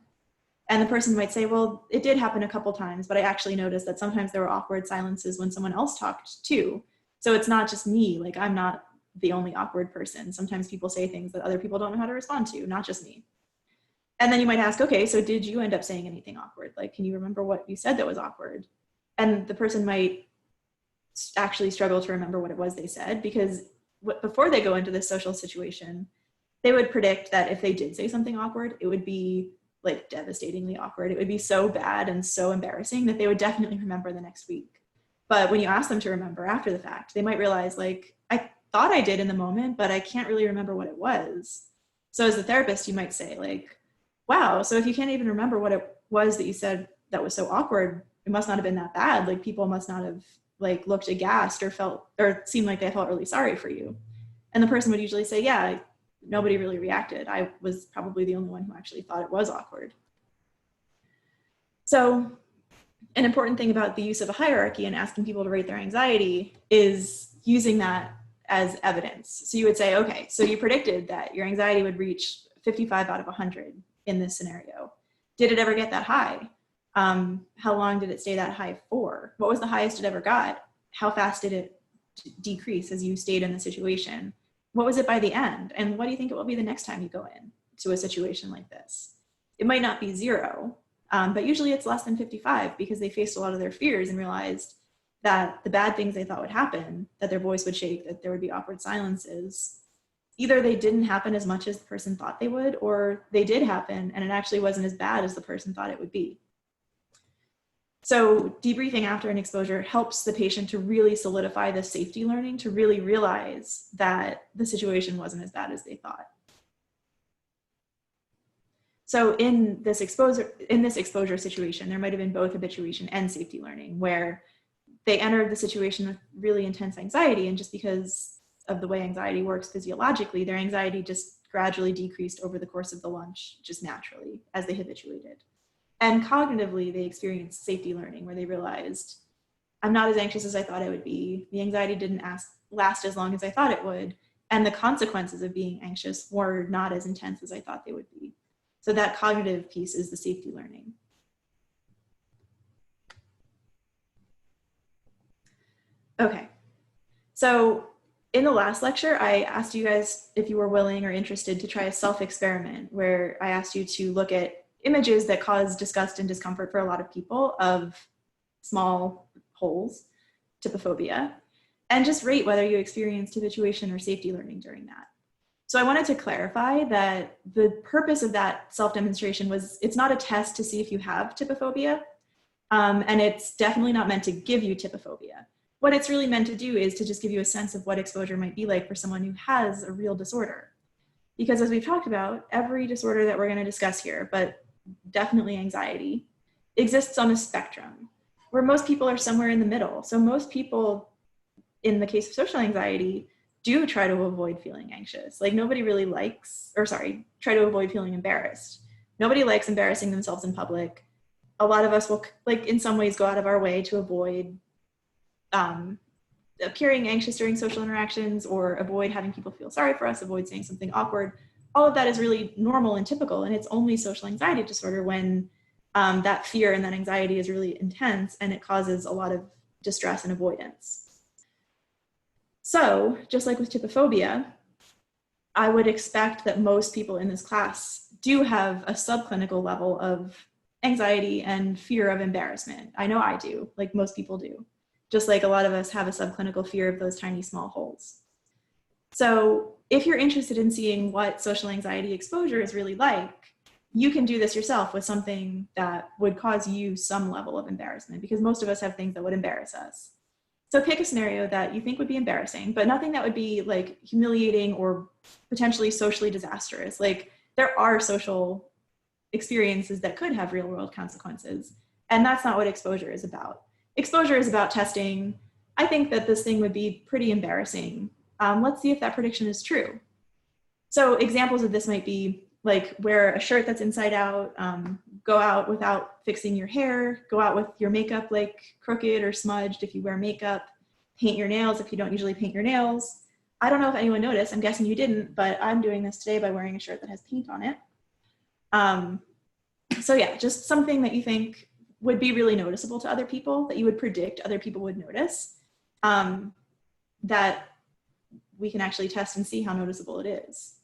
And the person might say, well, it did happen a couple times, but I actually noticed that sometimes there were awkward silences when someone else talked too. So it's not just me, like I'm not the only awkward person. Sometimes people say things that other people don't know how to respond to, not just me. And then you might ask, okay, so did you end up saying anything awkward? Like, can you remember what you said that was awkward? And the person might actually struggle to remember what it was they said, because before they go into this social situation, they would predict that if they did say something awkward, it would be like devastatingly awkward. It would be so bad and so embarrassing that they would definitely remember the next week. But when you ask them to remember after the fact, they might realize, like, I thought I did in the moment, but I can't really remember what it was. So as a therapist, you might say, like, wow, so if you can't even remember what it was that you said that was so awkward, it must not have been that bad. Like, people must not have like looked aghast or seemed like they felt really sorry for you. And the person would usually say, yeah, nobody really reacted. I was probably the only one who actually thought it was awkward. So an important thing about the use of a hierarchy and asking people to rate their anxiety is using that as evidence. So you would say, okay, so you predicted that your anxiety would reach 55 out of 100 in this scenario. Did it ever get that high? How long did it stay that high for? What was the highest it ever got? How fast did it decrease as you stayed in the situation? What was it by the end? And what do you think it will be the next time you go in to a situation like this? It might not be 0, but usually it's less than 55 because they faced a lot of their fears and realized that the bad things they thought would happen, that their voice would shake, that there would be awkward silences, either they didn't happen as much as the person thought they would, or they did happen and it actually wasn't as bad as the person thought it would be. So debriefing after an exposure helps the patient to really solidify the safety learning, to really realize that the situation wasn't as bad as they thought. So in this exposure situation, there might have been both habituation and safety learning, where they entered the situation with really intense anxiety, and just because of the way anxiety works physiologically, their anxiety just gradually decreased over the course of the lunch, just naturally, as they habituated. And cognitively, they experienced safety learning, where they realized, I'm not as anxious as I thought I would be. The anxiety didn't last as long as I thought it would. And the consequences of being anxious were not as intense as I thought they would be. So that cognitive piece is the safety learning. Okay, so in the last lecture, I asked you guys if you were willing or interested to try a self-experiment, where I asked you to look at images that cause disgust and discomfort for a lot of people of small holes, typophobia, and just rate whether you experienced habituation or safety learning during that. So I wanted to clarify that the purpose of that self-demonstration was, it's not a test to see if you have typophobia, and it's definitely not meant to give you typophobia. What it's really meant to do is to just give you a sense of what exposure might be like for someone who has a real disorder. Because as we've talked about, every disorder that we're going to discuss here, but definitely anxiety, exists on a spectrum where most people are somewhere in the middle. So most people, in the case of social anxiety, do try to avoid feeling anxious. Like nobody really try to avoid feeling embarrassed. Nobody likes embarrassing themselves in public. A lot of us will, like, in some ways go out of our way to avoid appearing anxious during social interactions, or avoid having people feel sorry for us, avoid saying something awkward. All of that is really normal and typical, and it's only social anxiety disorder when that fear and that anxiety is really intense and it causes a lot of distress and avoidance. So just like with typophobia, I would expect that most people in this class do have a subclinical level of anxiety and fear of embarrassment. I know I do, like most people do. Just like a lot of us have a subclinical fear of those tiny small holes. So if you're interested in seeing what social anxiety exposure is really like, you can do this yourself with something that would cause you some level of embarrassment, because most of us have things that would embarrass us. So pick a scenario that you think would be embarrassing, but nothing that would be like humiliating or potentially socially disastrous. Like there are social experiences that could have real world consequences, and that's not what exposure is about. exposure is about testing. I think that this thing would be pretty embarrassing. Let's see if that prediction is true. So examples of this might be like wear a shirt that's inside out, go out without fixing your hair, go out with your makeup like crooked or smudged if you wear makeup, paint your nails if you don't usually paint your nails. I don't know if anyone noticed, I'm guessing you didn't, but I'm doing this today by wearing a shirt that has paint on it. So yeah, just something that you think would be really noticeable to other people, that you would predict other people would notice, that we can actually test and see how noticeable it is.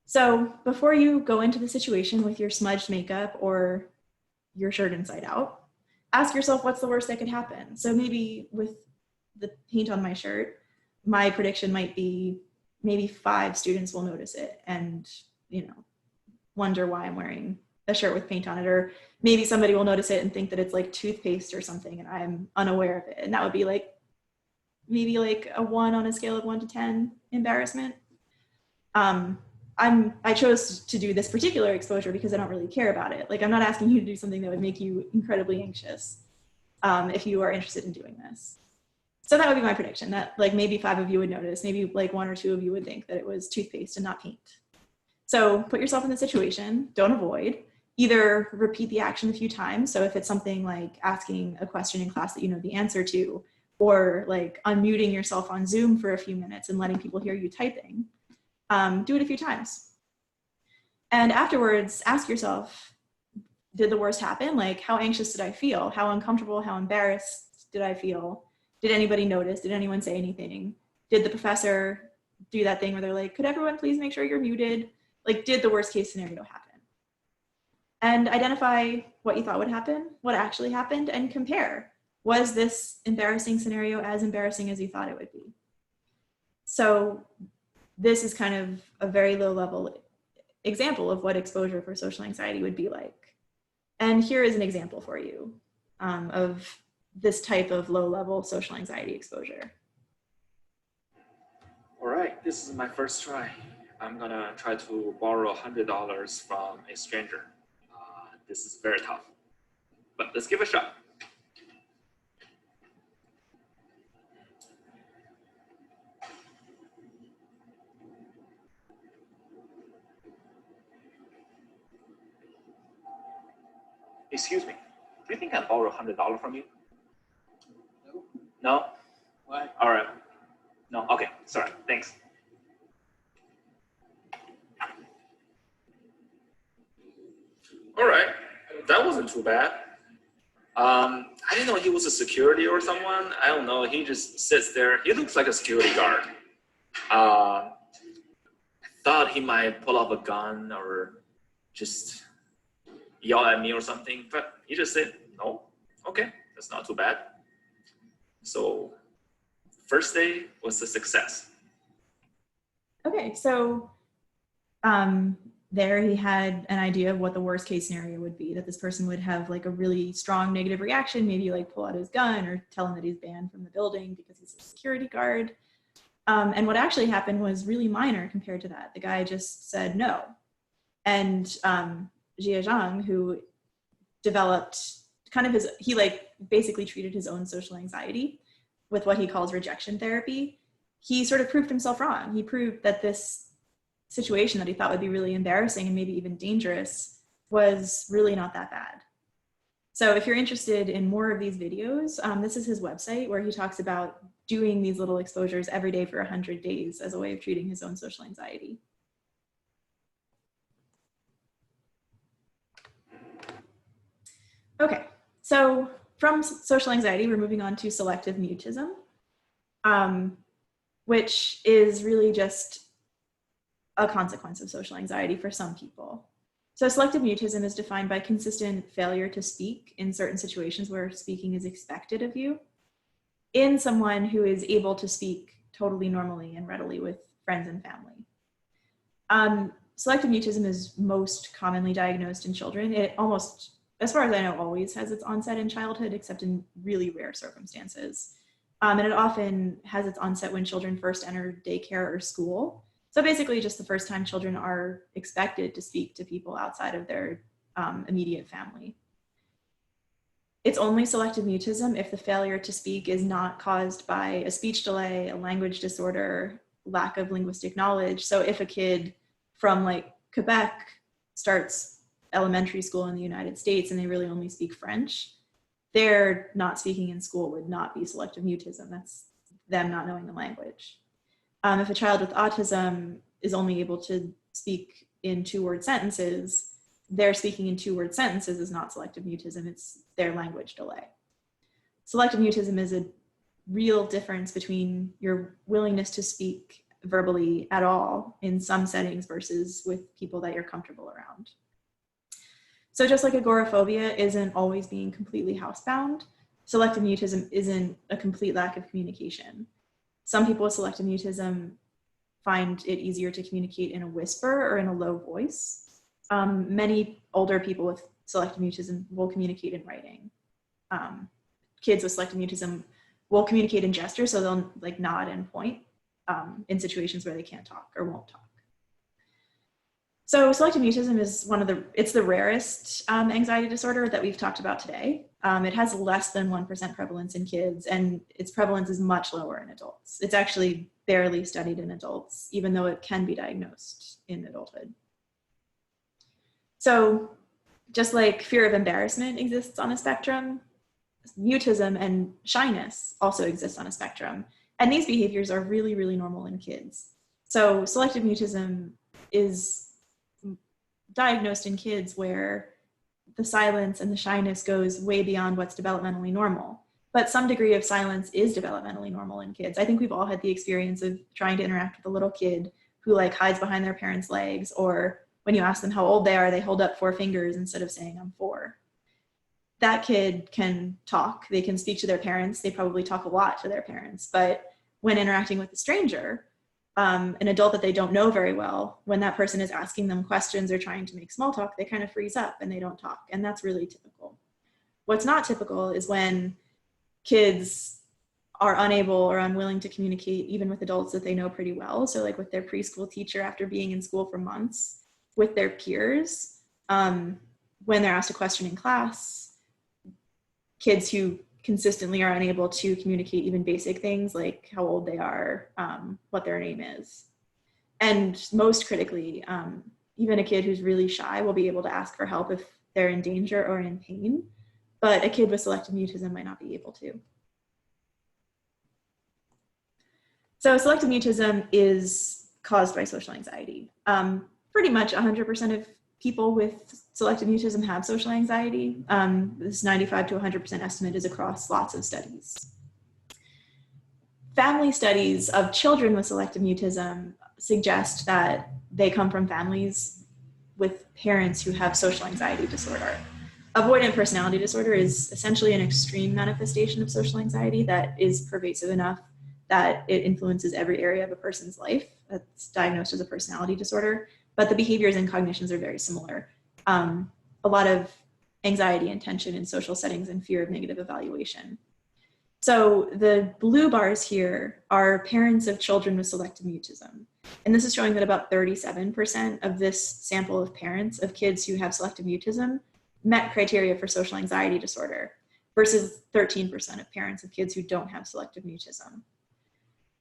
So before you go into the situation with your smudged makeup or your shirt inside out, ask yourself what's the worst that could happen. So maybe with the paint on my shirt, my prediction might be maybe 5 students will notice it and, wonder why I'm wearing a shirt with paint on it, or maybe somebody will notice it and think that it's like toothpaste or something and I'm unaware of it. And that would be like, maybe like a 1 on a scale of 1 to 10 embarrassment. I chose to do this particular exposure because I don't really care about it. Like, I'm not asking you to do something that would make you incredibly anxious if you are interested in doing this. So that would be my prediction, that like maybe 5 of you would notice, maybe like 1 or 2 of you would think that it was toothpaste and not paint. So put yourself in the situation, don't avoid, either repeat the action a few times. So if it's something like asking a question in class that you know the answer to, or like unmuting yourself on Zoom for a few minutes and letting people hear you typing, do it a few times. And afterwards, ask yourself, did the worst happen? Like, how anxious did I feel? How uncomfortable, how embarrassed did I feel? Did anybody notice? Did anyone say anything? Did the professor do that thing where they're like, could everyone please make sure you're muted? Like, did the worst case scenario happen? And identify what you thought would happen, what actually happened, and compare. Was this embarrassing scenario as embarrassing as you thought it would be? So this is kind of a very low level example of what exposure for social anxiety would be like. And here is an example for you of this type of low level social anxiety exposure. All right, this is my first try. I'm gonna try to borrow $100 from a stranger. This is very tough, but let's give it a shot. Excuse me, do you think I borrow $100 from you? No. No? Why? All right. No, okay, sorry, thanks. All right, that wasn't too bad. I didn't know he was a security or someone. I don't know, he just sits there. He looks like a security guard. I thought he might pull up a gun or just yell at me or something, but he just said, no, okay, that's not too bad. So first day was a success. Okay, so there he had an idea of what the worst case scenario would be, that this person would have like a really strong negative reaction, maybe like pull out his gun or tell him that he's banned from the building because he's a security guard. And what actually happened was really minor compared to that. The guy just said no. And Jia Zhang, who developed kind of he like basically treated his own social anxiety with what he calls rejection therapy. He sort of proved himself wrong. He proved that this situation that he thought would be really embarrassing and maybe even dangerous was really not that bad. So if you're interested in more of these videos, this is his website where he talks about doing these little exposures every day for 100 days as a way of treating his own social anxiety. Okay, so from social anxiety, we're moving on to selective mutism, which is really just a consequence of social anxiety for some people. So selective mutism is defined by consistent failure to speak in certain situations where speaking is expected of you, in someone who is able to speak totally normally and readily with friends and family. Selective mutism is most commonly diagnosed in children. It almost, as far as I know, always has its onset in childhood, except in really rare circumstances. And it often has its onset when children first enter daycare or school. So basically just the first time children are expected to speak to people outside of their immediate family. It's only selective mutism if the failure to speak is not caused by a speech delay, a language disorder, lack of linguistic knowledge. So if a kid from like Quebec starts elementary school in the United States and they really only speak French, their not speaking in school would not be selective mutism. That's them not knowing the language. If a child with autism is only able to speak in 2-word sentences, their speaking in 2-word sentences is not selective mutism, it's their language delay. Selective mutism is a real difference between your willingness to speak verbally at all in some settings versus with people that you're comfortable around. So just like agoraphobia isn't always being completely housebound, selective mutism isn't a complete lack of communication. Some people with selective mutism find it easier to communicate in a whisper or in a low voice. Many older people with selective mutism will communicate in writing. Kids with selective mutism will communicate in gesture, so they'll like nod and point in situations where they can't talk or won't talk. So selective mutism is it's the rarest anxiety disorder that we've talked about today. It has less than 1% prevalence in kids, and its prevalence is much lower in adults. It's actually barely studied in adults, even though it can be diagnosed in adulthood. So just like fear of embarrassment exists on a spectrum, mutism and shyness also exist on a spectrum. And these behaviors are really, really normal in kids. So selective mutism is diagnosed in kids where the silence and the shyness goes way beyond what's developmentally normal. But some degree of silence is developmentally normal in kids. I think we've all had the experience of trying to interact with a little kid who like hides behind their parents' legs, or when you ask them how old they are, they hold up 4 fingers instead of saying I'm 4. That kid can talk, they can speak to their parents, they probably talk a lot to their parents, but when interacting with a stranger, an adult that they don't know very well, when that person is asking them questions or trying to make small talk, they kind of freeze up and they don't talk, and that's really typical. What's not typical is when kids are unable or unwilling to communicate even with adults that they know pretty well, so like with their preschool teacher after being in school for months, with their peers, when they're asked a question in class, kids who consistently are unable to communicate even basic things like how old they are, what their name is. And most critically, even a kid who's really shy will be able to ask for help if they're in danger or in pain, but a kid with selective mutism might not be able to. So selective mutism is caused by social anxiety. Pretty much 100% of people with selective mutism have social anxiety. This 95 to 100% estimate is across lots of studies. Family studies of children with selective mutism suggest that they come from families with parents who have social anxiety disorder. Avoidant personality disorder is essentially an extreme manifestation of social anxiety that is pervasive enough that it influences every area of a person's life. That's diagnosed as a personality disorder, but the behaviors and cognitions are very similar. A lot of anxiety and tension in social settings and fear of negative evaluation. So the blue bars here are parents of children with selective mutism. And this is showing that about 37% of this sample of parents of kids who have selective mutism met criteria for social anxiety disorder versus 13% of parents of kids who don't have selective mutism.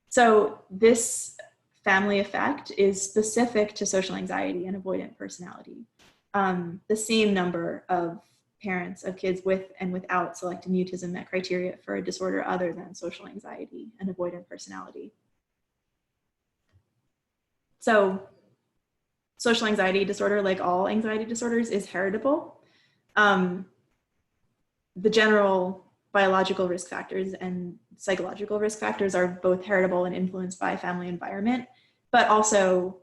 So this family effect is specific to social anxiety and avoidant personality. The same number of parents of kids with and without selective mutism met criteria for a disorder other than social anxiety and avoidant personality. So social anxiety disorder, like all anxiety disorders, is heritable. The general biological risk factors and psychological risk factors are both heritable and influenced by family environment, but also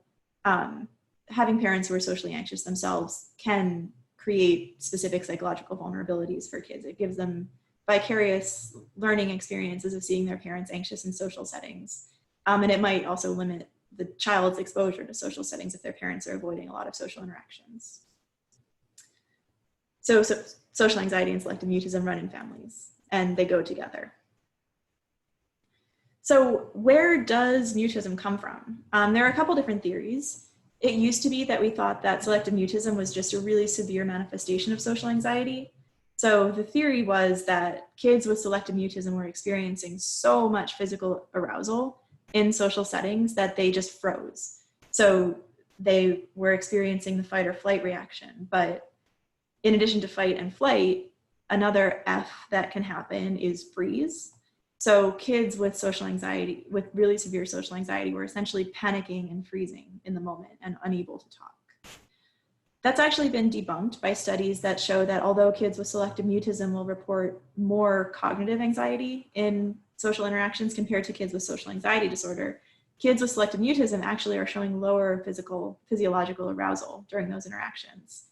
having parents who are socially anxious themselves can create specific psychological vulnerabilities for kids. It gives them vicarious learning experiences of seeing their parents anxious in social settings. And it might also limit the child's exposure to social settings if their parents are avoiding a lot of social interactions. So social anxiety and selective mutism run in families, and they go together. So where does mutism come from? There are a couple different theories. It used to be that we thought that selective mutism was just a really severe manifestation of social anxiety. So the theory was that kids with selective mutism were experiencing so much physical arousal in social settings that they just froze. So they were experiencing the fight or flight reaction. But in addition to fight and flight, another F that can happen is freeze. So kids with social anxiety, with really severe social anxiety, were essentially panicking and freezing in the moment and unable to talk. That's actually been debunked by studies that show that although kids with selective mutism will report more cognitive anxiety in social interactions compared to kids with social anxiety disorder, kids with selective mutism actually are showing lower physiological arousal during those interactions.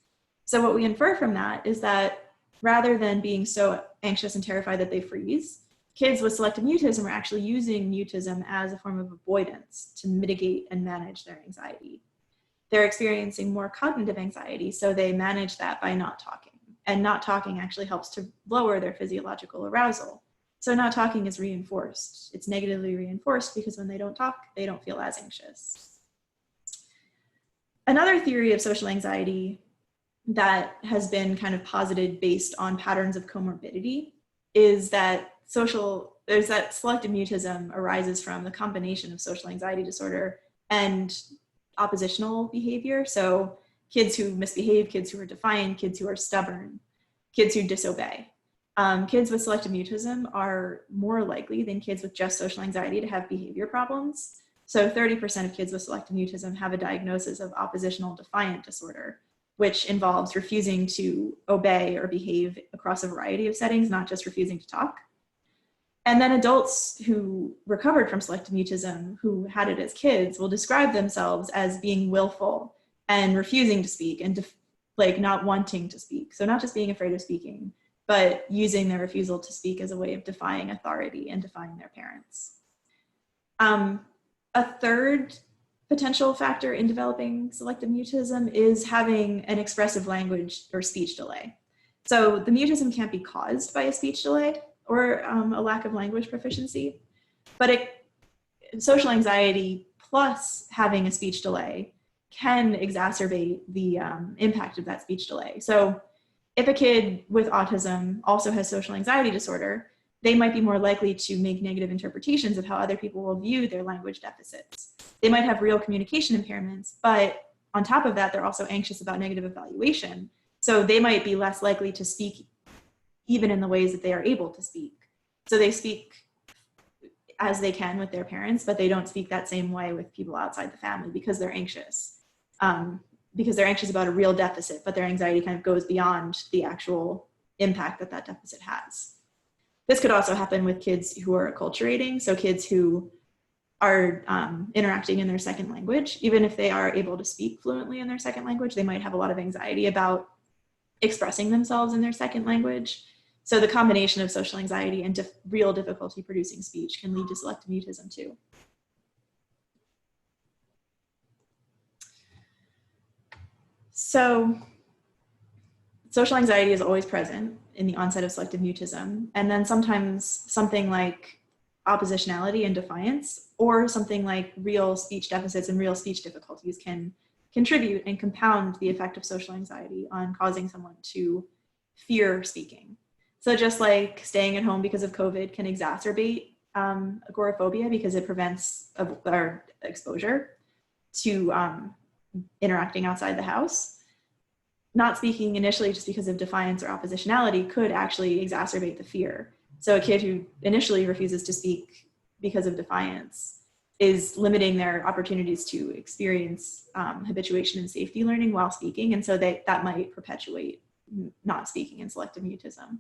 So what we infer from that is that rather than being so anxious and terrified that they freeze, kids with selective mutism are actually using mutism as a form of avoidance to mitigate and manage their anxiety. They're experiencing more cognitive anxiety, so they manage that by not talking. And not talking actually helps to lower their physiological arousal. So not talking is reinforced. It's negatively reinforced because when they don't talk, they don't feel as anxious. Another theory of social anxiety that has been kind of posited based on patterns of comorbidity is that selective mutism arises from the combination of social anxiety disorder and oppositional behavior. So kids who misbehave, kids who are defiant, kids who are stubborn, kids who disobey. Kids with selective mutism are more likely than kids with just social anxiety to have behavior problems. So 30% of kids with selective mutism have a diagnosis of oppositional defiant disorder, which involves refusing to obey or behave across a variety of settings, not just refusing to talk. And then adults who recovered from selective mutism, who had it as kids, will describe themselves as being willful and refusing to speak and not wanting to speak. So not just being afraid of speaking, but using their refusal to speak as a way of defying authority and defying their parents. A third potential factor in developing selective mutism is having an expressive language or speech delay. So the mutism can't be caused by a speech delay or a lack of language proficiency, but social anxiety plus having a speech delay can exacerbate the impact of that speech delay. So if a kid with autism also has social anxiety disorder, they might be more likely to make negative interpretations of how other people will view their language deficits. They might have real communication impairments, but on top of that, they're also anxious about negative evaluation. So they might be less likely to speak even in the ways that they are able to speak. So they speak as they can with their parents, but they don't speak that same way with people outside the family because they're anxious. Because they're anxious about a real deficit, but their anxiety kind of goes beyond the actual impact that that deficit has. This could also happen with kids who are acculturating, so kids who are interacting in their second language. Even if they are able to speak fluently in their second language, they might have a lot of anxiety about expressing themselves in their second language. So the combination of social anxiety and real difficulty producing speech can lead to selective mutism too. So social anxiety is always present in the onset of selective mutism, and then sometimes something like oppositionality and defiance, or something like real speech deficits and real speech difficulties can contribute and compound the effect of social anxiety on causing someone to fear speaking. So just like staying at home because of COVID can exacerbate agoraphobia because it prevents our exposure to interacting outside the house. Not speaking initially just because of defiance or oppositionality could actually exacerbate the fear. So a kid who initially refuses to speak because of defiance is limiting their opportunities to experience habituation and safety learning while speaking, and so that might perpetuate not speaking and selective mutism.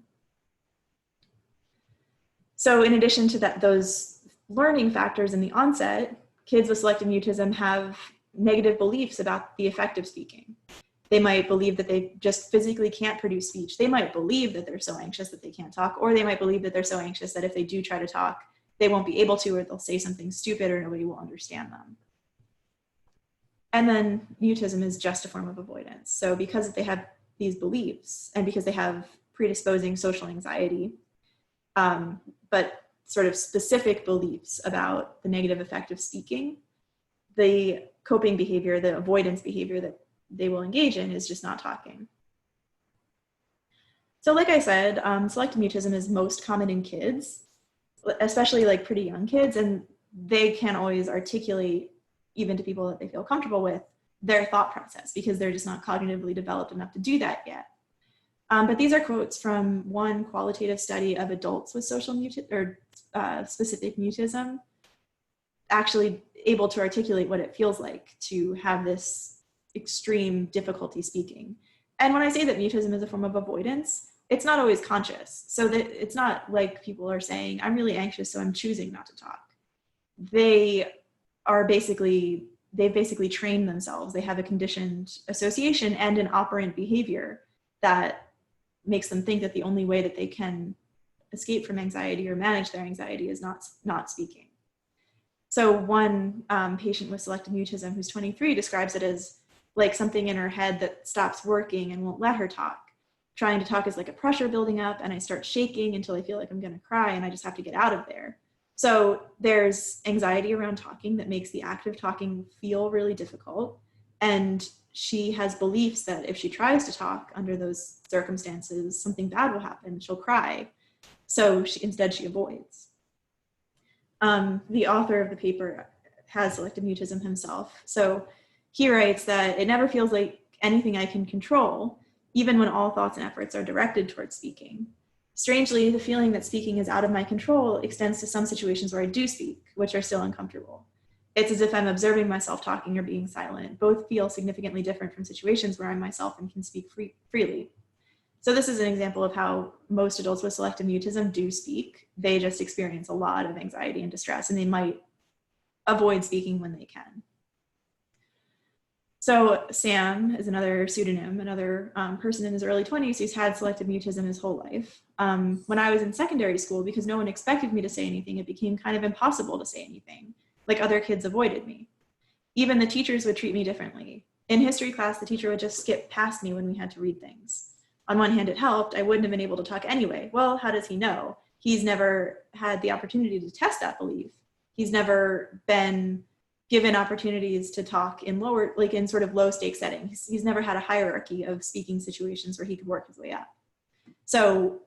So in addition to those learning factors in the onset, kids with selective mutism have negative beliefs about the effect of speaking. They might believe that they just physically can't produce speech. They might believe that they're so anxious that they can't talk, or they might believe that they're so anxious that if they do try to talk, they won't be able to, or they'll say something stupid or nobody will understand them. And then mutism is just a form of avoidance. So because they have these beliefs and because they have predisposing social anxiety, but sort of specific beliefs about the negative effect of speaking, the coping behavior, the avoidance behavior that they will engage in is just not talking. So like I said, selective mutism is most common in kids, especially like pretty young kids, and they can't always articulate, even to people that they feel comfortable with, their thought process because they're just not cognitively developed enough to do that yet. But these are quotes from one qualitative study of adults with social specific mutism, actually able to articulate what it feels like to have this extreme difficulty speaking. And when I say that mutism is a form of avoidance, it's not always conscious. So that it's not like people are saying, I'm really anxious, so I'm choosing not to talk. They've basically trained themselves. They have a conditioned association and an operant behavior that makes them think that the only way that they can escape from anxiety or manage their anxiety is not speaking. So one patient with selective mutism who's 23 describes it as like something in her head that stops working and won't let her talk. Trying to talk is like a pressure building up, and I start shaking until I feel like I'm going to cry and I just have to get out of there. So there's anxiety around talking that makes the act of talking feel really difficult. And she has beliefs that if she tries to talk under those circumstances, something bad will happen. She'll cry. So instead she avoids. The author of the paper has selective mutism himself. So he writes that it never feels like anything I can control, even when all thoughts and efforts are directed towards speaking. Strangely, the feeling that speaking is out of my control extends to some situations where I do speak, which are still uncomfortable. It's as if I'm observing myself talking or being silent. Both feel significantly different from situations where I'm myself and can speak freely. So this is an example of how most adults with selective mutism do speak. They just experience a lot of anxiety and distress, and they might avoid speaking when they can. So Sam is another pseudonym, another person in his early 20s who's had selective mutism his whole life. When I was in secondary school, because no one expected me to say anything, it became kind of impossible to say anything. Like other kids avoided me. Even the teachers would treat me differently. In history class, the teacher would just skip past me when we had to read things. On one hand, it helped. I wouldn't have been able to talk anyway. Well, how does he know? He's never had the opportunity to test that belief. He's never been given opportunities to talk in in sort of low stake settings. He's never had a hierarchy of speaking situations where he could work his way up. So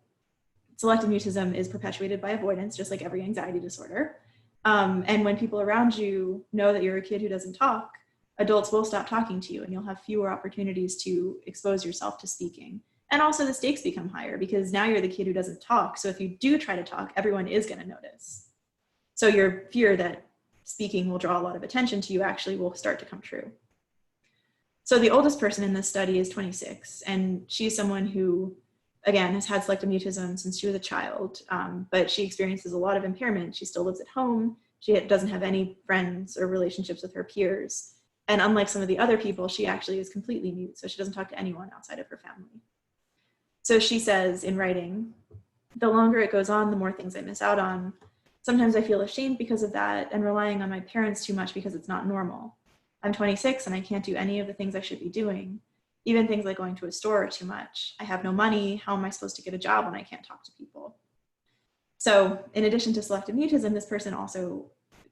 selective mutism is perpetuated by avoidance, just like every anxiety disorder. And when people around you know that you're a kid who doesn't talk, adults will stop talking to you and you'll have fewer opportunities to expose yourself to speaking. And also the stakes become higher because now you're the kid who doesn't talk. So if you do try to talk, everyone is going to notice. So your fear that speaking will draw a lot of attention to you actually will start to come true. So the oldest person in this study is 26, and she's someone who, again, has had selective mutism since she was a child, but she experiences a lot of impairment. She still lives at home. She doesn't have any friends or relationships with her peers. And unlike some of the other people, she actually is completely mute, so she doesn't talk to anyone outside of her family. So she says in writing, the longer it goes on, the more things I miss out on. Sometimes I feel ashamed because of that and relying on my parents too much because it's not normal. I'm 26 and I can't do any of the things I should be doing. Even things like going to a store are too much. I have no money. How am I supposed to get a job when I can't talk to people? So in addition to selective mutism, this person also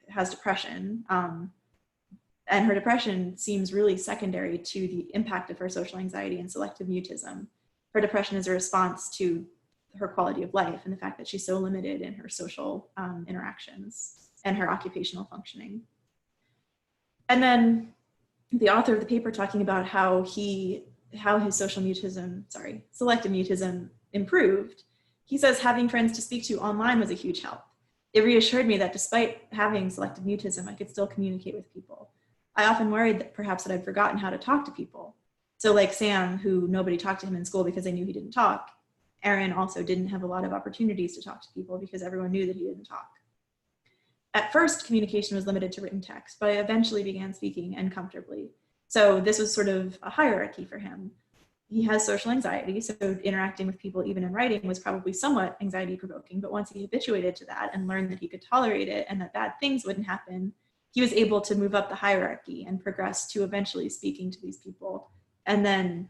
has depression. And her depression seems really secondary to the impact of her social anxiety and selective mutism. Her depression is a response to her quality of life and the fact that she's so limited in her social interactions and her occupational functioning. And then the author of the paper talking about how his selective mutism improved. He says having friends to speak to online was a huge help. It reassured me that despite having selective mutism, I could still communicate with people. I often worried that perhaps I'd forgotten how to talk to people. So like Sam, who nobody talked to him in school because they knew he didn't talk, Aaron also didn't have a lot of opportunities to talk to people because everyone knew that he didn't talk. At first, communication was limited to written text, but I eventually began speaking and comfortably. So this was sort of a hierarchy for him. He has social anxiety, so interacting with people even in writing was probably somewhat anxiety provoking, but once he habituated to that and learned that he could tolerate it and that bad things wouldn't happen, he was able to move up the hierarchy and progress to eventually speaking to these people, and then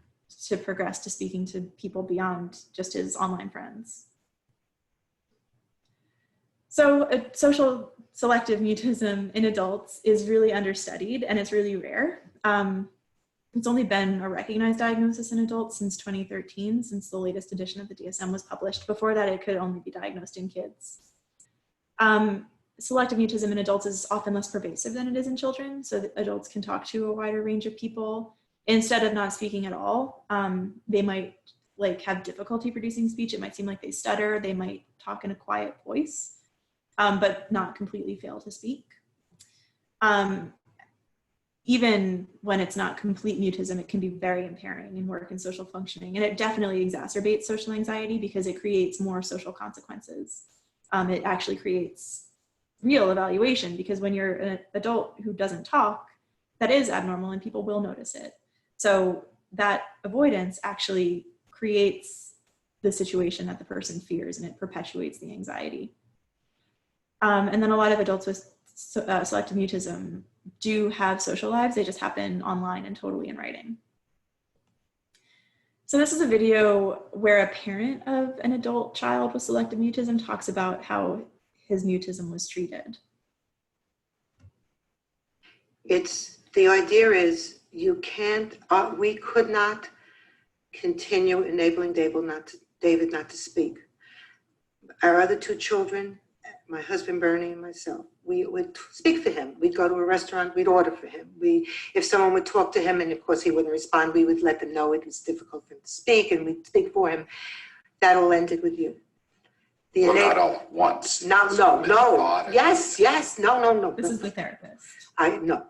to progress to speaking to people beyond just his online friends. So social selective mutism in adults is really understudied and it's really rare. It's only been a recognized diagnosis in adults since 2013, since the latest edition of the DSM was published. Before that, it could only be diagnosed in kids. Selective mutism in adults is often less pervasive than it is in children, so that adults can talk to a wider range of people. Instead of not speaking at all, they might have difficulty producing speech. It might seem like they stutter. They might talk in a quiet voice, but not completely fail to speak. Even when it's not complete mutism, it can be very impairing in work and social functioning. And it definitely exacerbates social anxiety because it creates more social consequences. It actually creates real evaluation, because when you're an adult who doesn't talk, that is abnormal and people will notice it. So that avoidance actually creates the situation that the person fears, and it perpetuates the anxiety. And then a lot of adults with selective mutism do have social lives. They just happen online and totally in writing. So this is a video where a parent of an adult child with selective mutism talks about how his mutism was treated. The idea is you can't, we could not continue enabling David not to speak. Our other two children, my husband Bernie and myself, we would speak for him. We'd go to a restaurant, we'd order for him. If someone would talk to him and of course he wouldn't respond, we would let them know it was difficult for him to speak, and we'd speak for him. That all ended with you. Well, not all at once. No. Yes, no. This is the therapist. I know,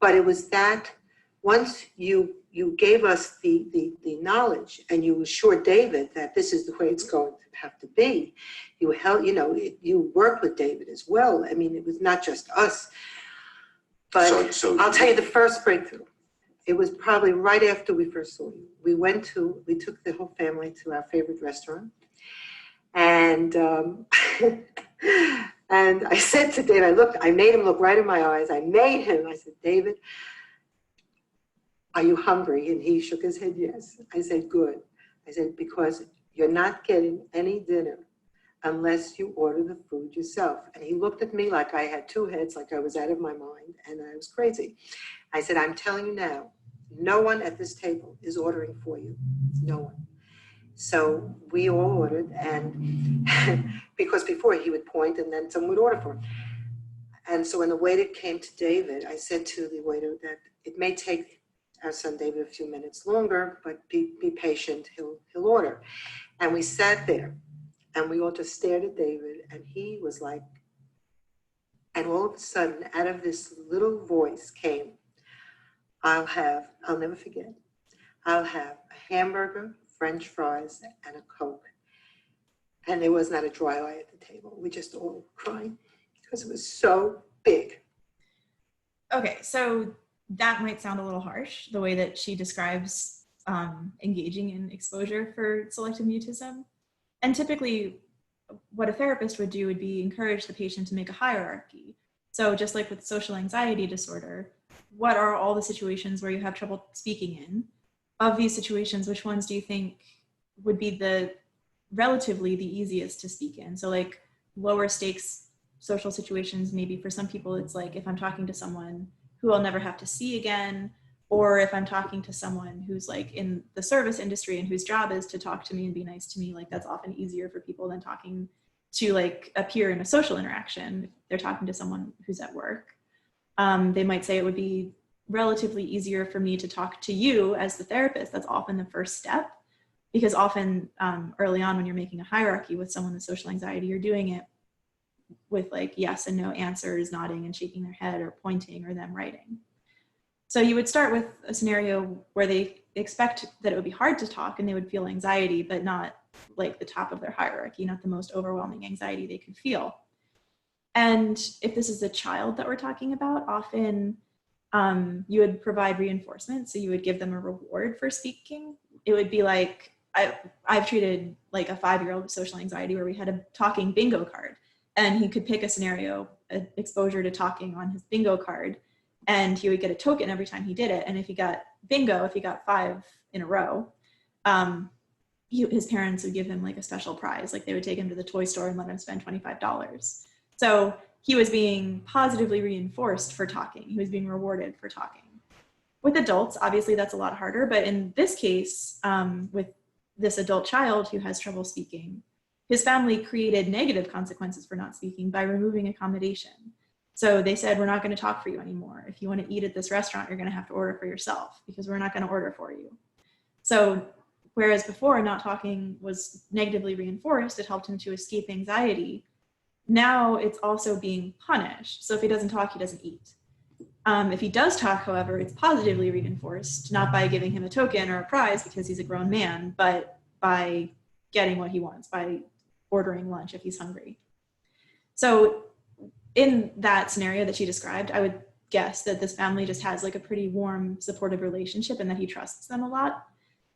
but it was that once you gave us the knowledge and you assured David that this is the way it's going to have to be. You held, you worked with David as well. I mean, it was not just us. But so I'll tell you the first breakthrough. It was probably right after we first saw you. We took the whole family to our favorite restaurant. And and I said to David, I made him look right in my eyes. I said, David, are you hungry? And he shook his head, yes. I said, good. I said, because you're not getting any dinner unless you order the food yourself. And he looked at me like I had two heads, like I was out of my mind and I was crazy. I said, I'm telling you now, no one at this table is ordering for you. No one. So we all ordered, and because before he would point and then someone would order for him. And so when the waiter came to David, I said to the waiter that it may take our son David a few minutes longer, but be patient, he'll order. And we sat there and we all just stared at David, and he was like, and all of a sudden out of this little voice came, I'll never forget, I'll have a hamburger, French fries, and a Coke. And there was not a dry eye at the table. We just all cried because it was so big. Okay, so that might sound a little harsh, the way that she describes engaging in exposure for selective mutism. And typically, what a therapist would do would be encourage the patient to make a hierarchy. So just like with social anxiety disorder, what are all the situations where you have trouble speaking in? Of these situations, which ones do you think would be relatively the easiest to speak in? So like lower stakes social situations, maybe for some people, it's like if I'm talking to someone who I'll never have to see again, or if I'm talking to someone who's like in the service industry and whose job is to talk to me and be nice to me, like that's often easier for people than talking to like a peer in a social interaction. If they're talking to someone who's at work. They might say it would be relatively easier for me to talk to you as the therapist. That's often the first step, because often early on when you're making a hierarchy with someone with social anxiety, you're doing it with like yes and no answers, nodding and shaking their head or pointing, or them writing. So you would start with a scenario where they expect that it would be hard to talk and they would feel anxiety, but not like the top of their hierarchy, not the most overwhelming anxiety they could feel. And if this is a child that we're talking about, often you would provide reinforcement. So you would give them a reward for speaking. It would be like, I've treated like a 5-year-old with social anxiety where we had a talking bingo card, and he could pick a scenario, an exposure to talking on his bingo card, and he would get a token every time he did it. And if he got bingo, if he got 5 in a row, his parents would give him like a special prize. Like they would take him to the toy store and let him spend $25. So he was being positively reinforced for talking. He was being rewarded for talking. With adults, obviously that's a lot harder, but in this case, with this adult child who has trouble speaking, his family created negative consequences for not speaking by removing accommodation. So they said, we're not going to talk for you anymore. If you want to eat at this restaurant, you're going to have to order for yourself because we're not going to order for you. So whereas before not talking was negatively reinforced, it helped him to escape anxiety. Now it's also being punished. So if he doesn't talk, he doesn't eat. If he does talk, however, it's positively reinforced, not by giving him a token or a prize because he's a grown man, but by getting what he wants, by ordering lunch if he's hungry. So in that scenario that she described, I would guess that this family just has like a pretty warm, supportive relationship and that he trusts them a lot,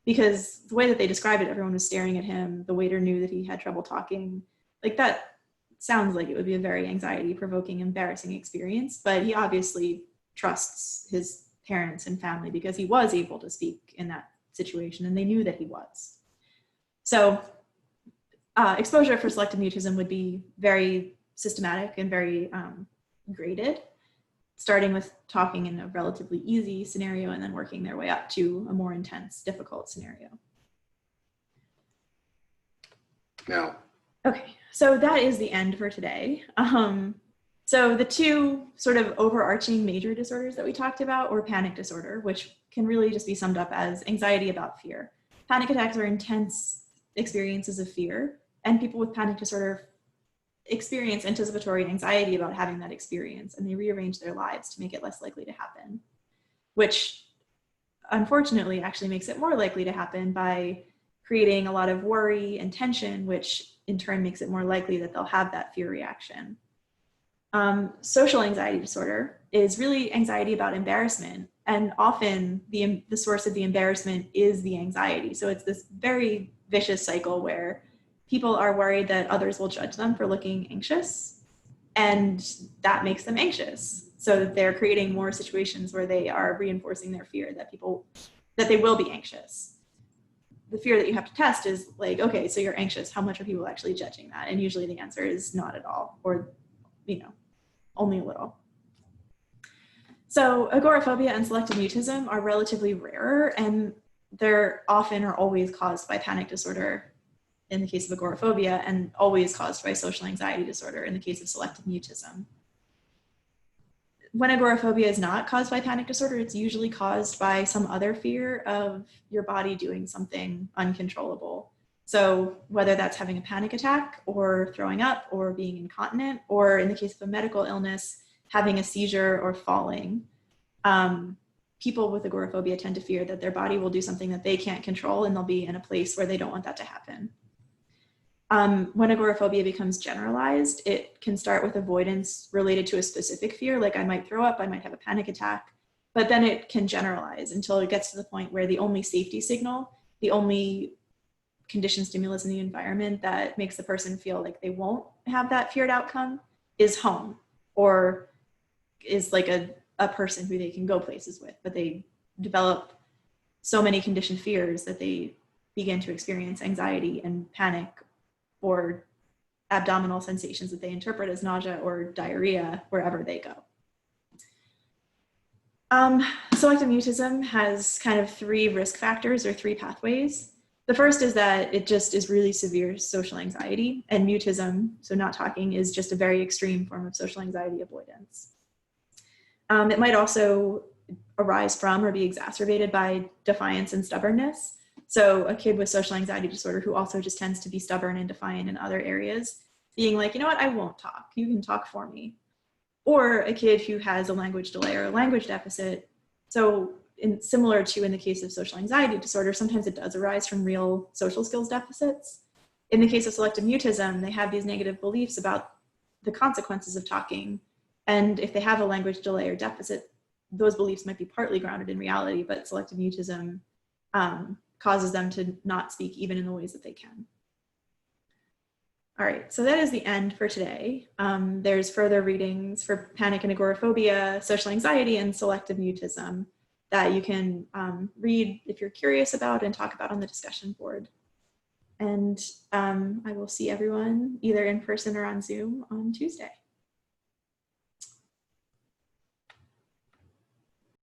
because the way that they described it, everyone was staring at him. The waiter knew that he had trouble talking. Like, that sounds like it would be a very anxiety-provoking, embarrassing experience, but he obviously trusts his parents and family because he was able to speak in that situation and they knew that he was. So exposure for selective mutism would be very systematic and very graded, starting with talking in a relatively easy scenario and then working their way up to a more intense, difficult scenario. Now, Okay, so that is the end for today. So the two sort of overarching major disorders that we talked about were panic disorder, which can really just be summed up as anxiety about fear. Panic attacks are intense experiences of fear, and people with panic disorder experience anticipatory anxiety about having that experience, and they rearrange their lives to make it less likely to happen, which unfortunately actually makes it more likely to happen by creating a lot of worry and tension, which in turn makes it more likely that they'll have that fear reaction. Social anxiety disorder is really anxiety about embarrassment, and often the source of the embarrassment is the anxiety. So it's this very vicious cycle where people are worried that others will judge them for looking anxious, and that makes them anxious. So they're creating more situations where they are reinforcing their fear that they will be anxious. The fear that you have to test is like, okay, so you're anxious. How much are people actually judging that? And usually the answer is not at all, or, only a little. So agoraphobia and selective mutism are relatively rarer, and they're often or always caused by panic disorder in the case of agoraphobia, and always caused by social anxiety disorder in the case of selective mutism. When agoraphobia is not caused by panic disorder, it's usually caused by some other fear of your body doing something uncontrollable. So whether that's having a panic attack or throwing up or being incontinent, or in the case of a medical illness, having a seizure or falling, people with agoraphobia tend to fear that their body will do something that they can't control, and they'll be in a place where they don't want that to happen. When agoraphobia becomes generalized, it can start with avoidance related to a specific fear, like I might throw up, I might have a panic attack, but then it can generalize until it gets to the point where the only safety signal, the only conditioned stimulus in the environment that makes the person feel like they won't have that feared outcome is home, or is like a person who they can go places with, but they develop so many conditioned fears that they begin to experience anxiety and panic or abdominal sensations that they interpret as nausea or diarrhea wherever they go. Selective mutism has kind of three risk factors or three pathways. The first is that it just is really severe social anxiety, and mutism, so not talking, is just a very extreme form of social anxiety avoidance. It might also arise from or be exacerbated by defiance and stubbornness. So a kid with social anxiety disorder who also just tends to be stubborn and defiant in other areas, being like, you know what, I won't talk, you can talk for me. Or a kid who has a language delay or a language deficit. So similar to in the case of social anxiety disorder, sometimes it does arise from real social skills deficits. In the case of selective mutism, they have these negative beliefs about the consequences of talking. And if they have a language delay or deficit, those beliefs might be partly grounded in reality, but selective mutism causes them to not speak even in the ways that they can. All right, so that is the end for today. There's further readings for panic and agoraphobia, social anxiety, and selective mutism that you can read if you're curious about and talk about on the discussion board. And I will see everyone either in person or on Zoom on Tuesday.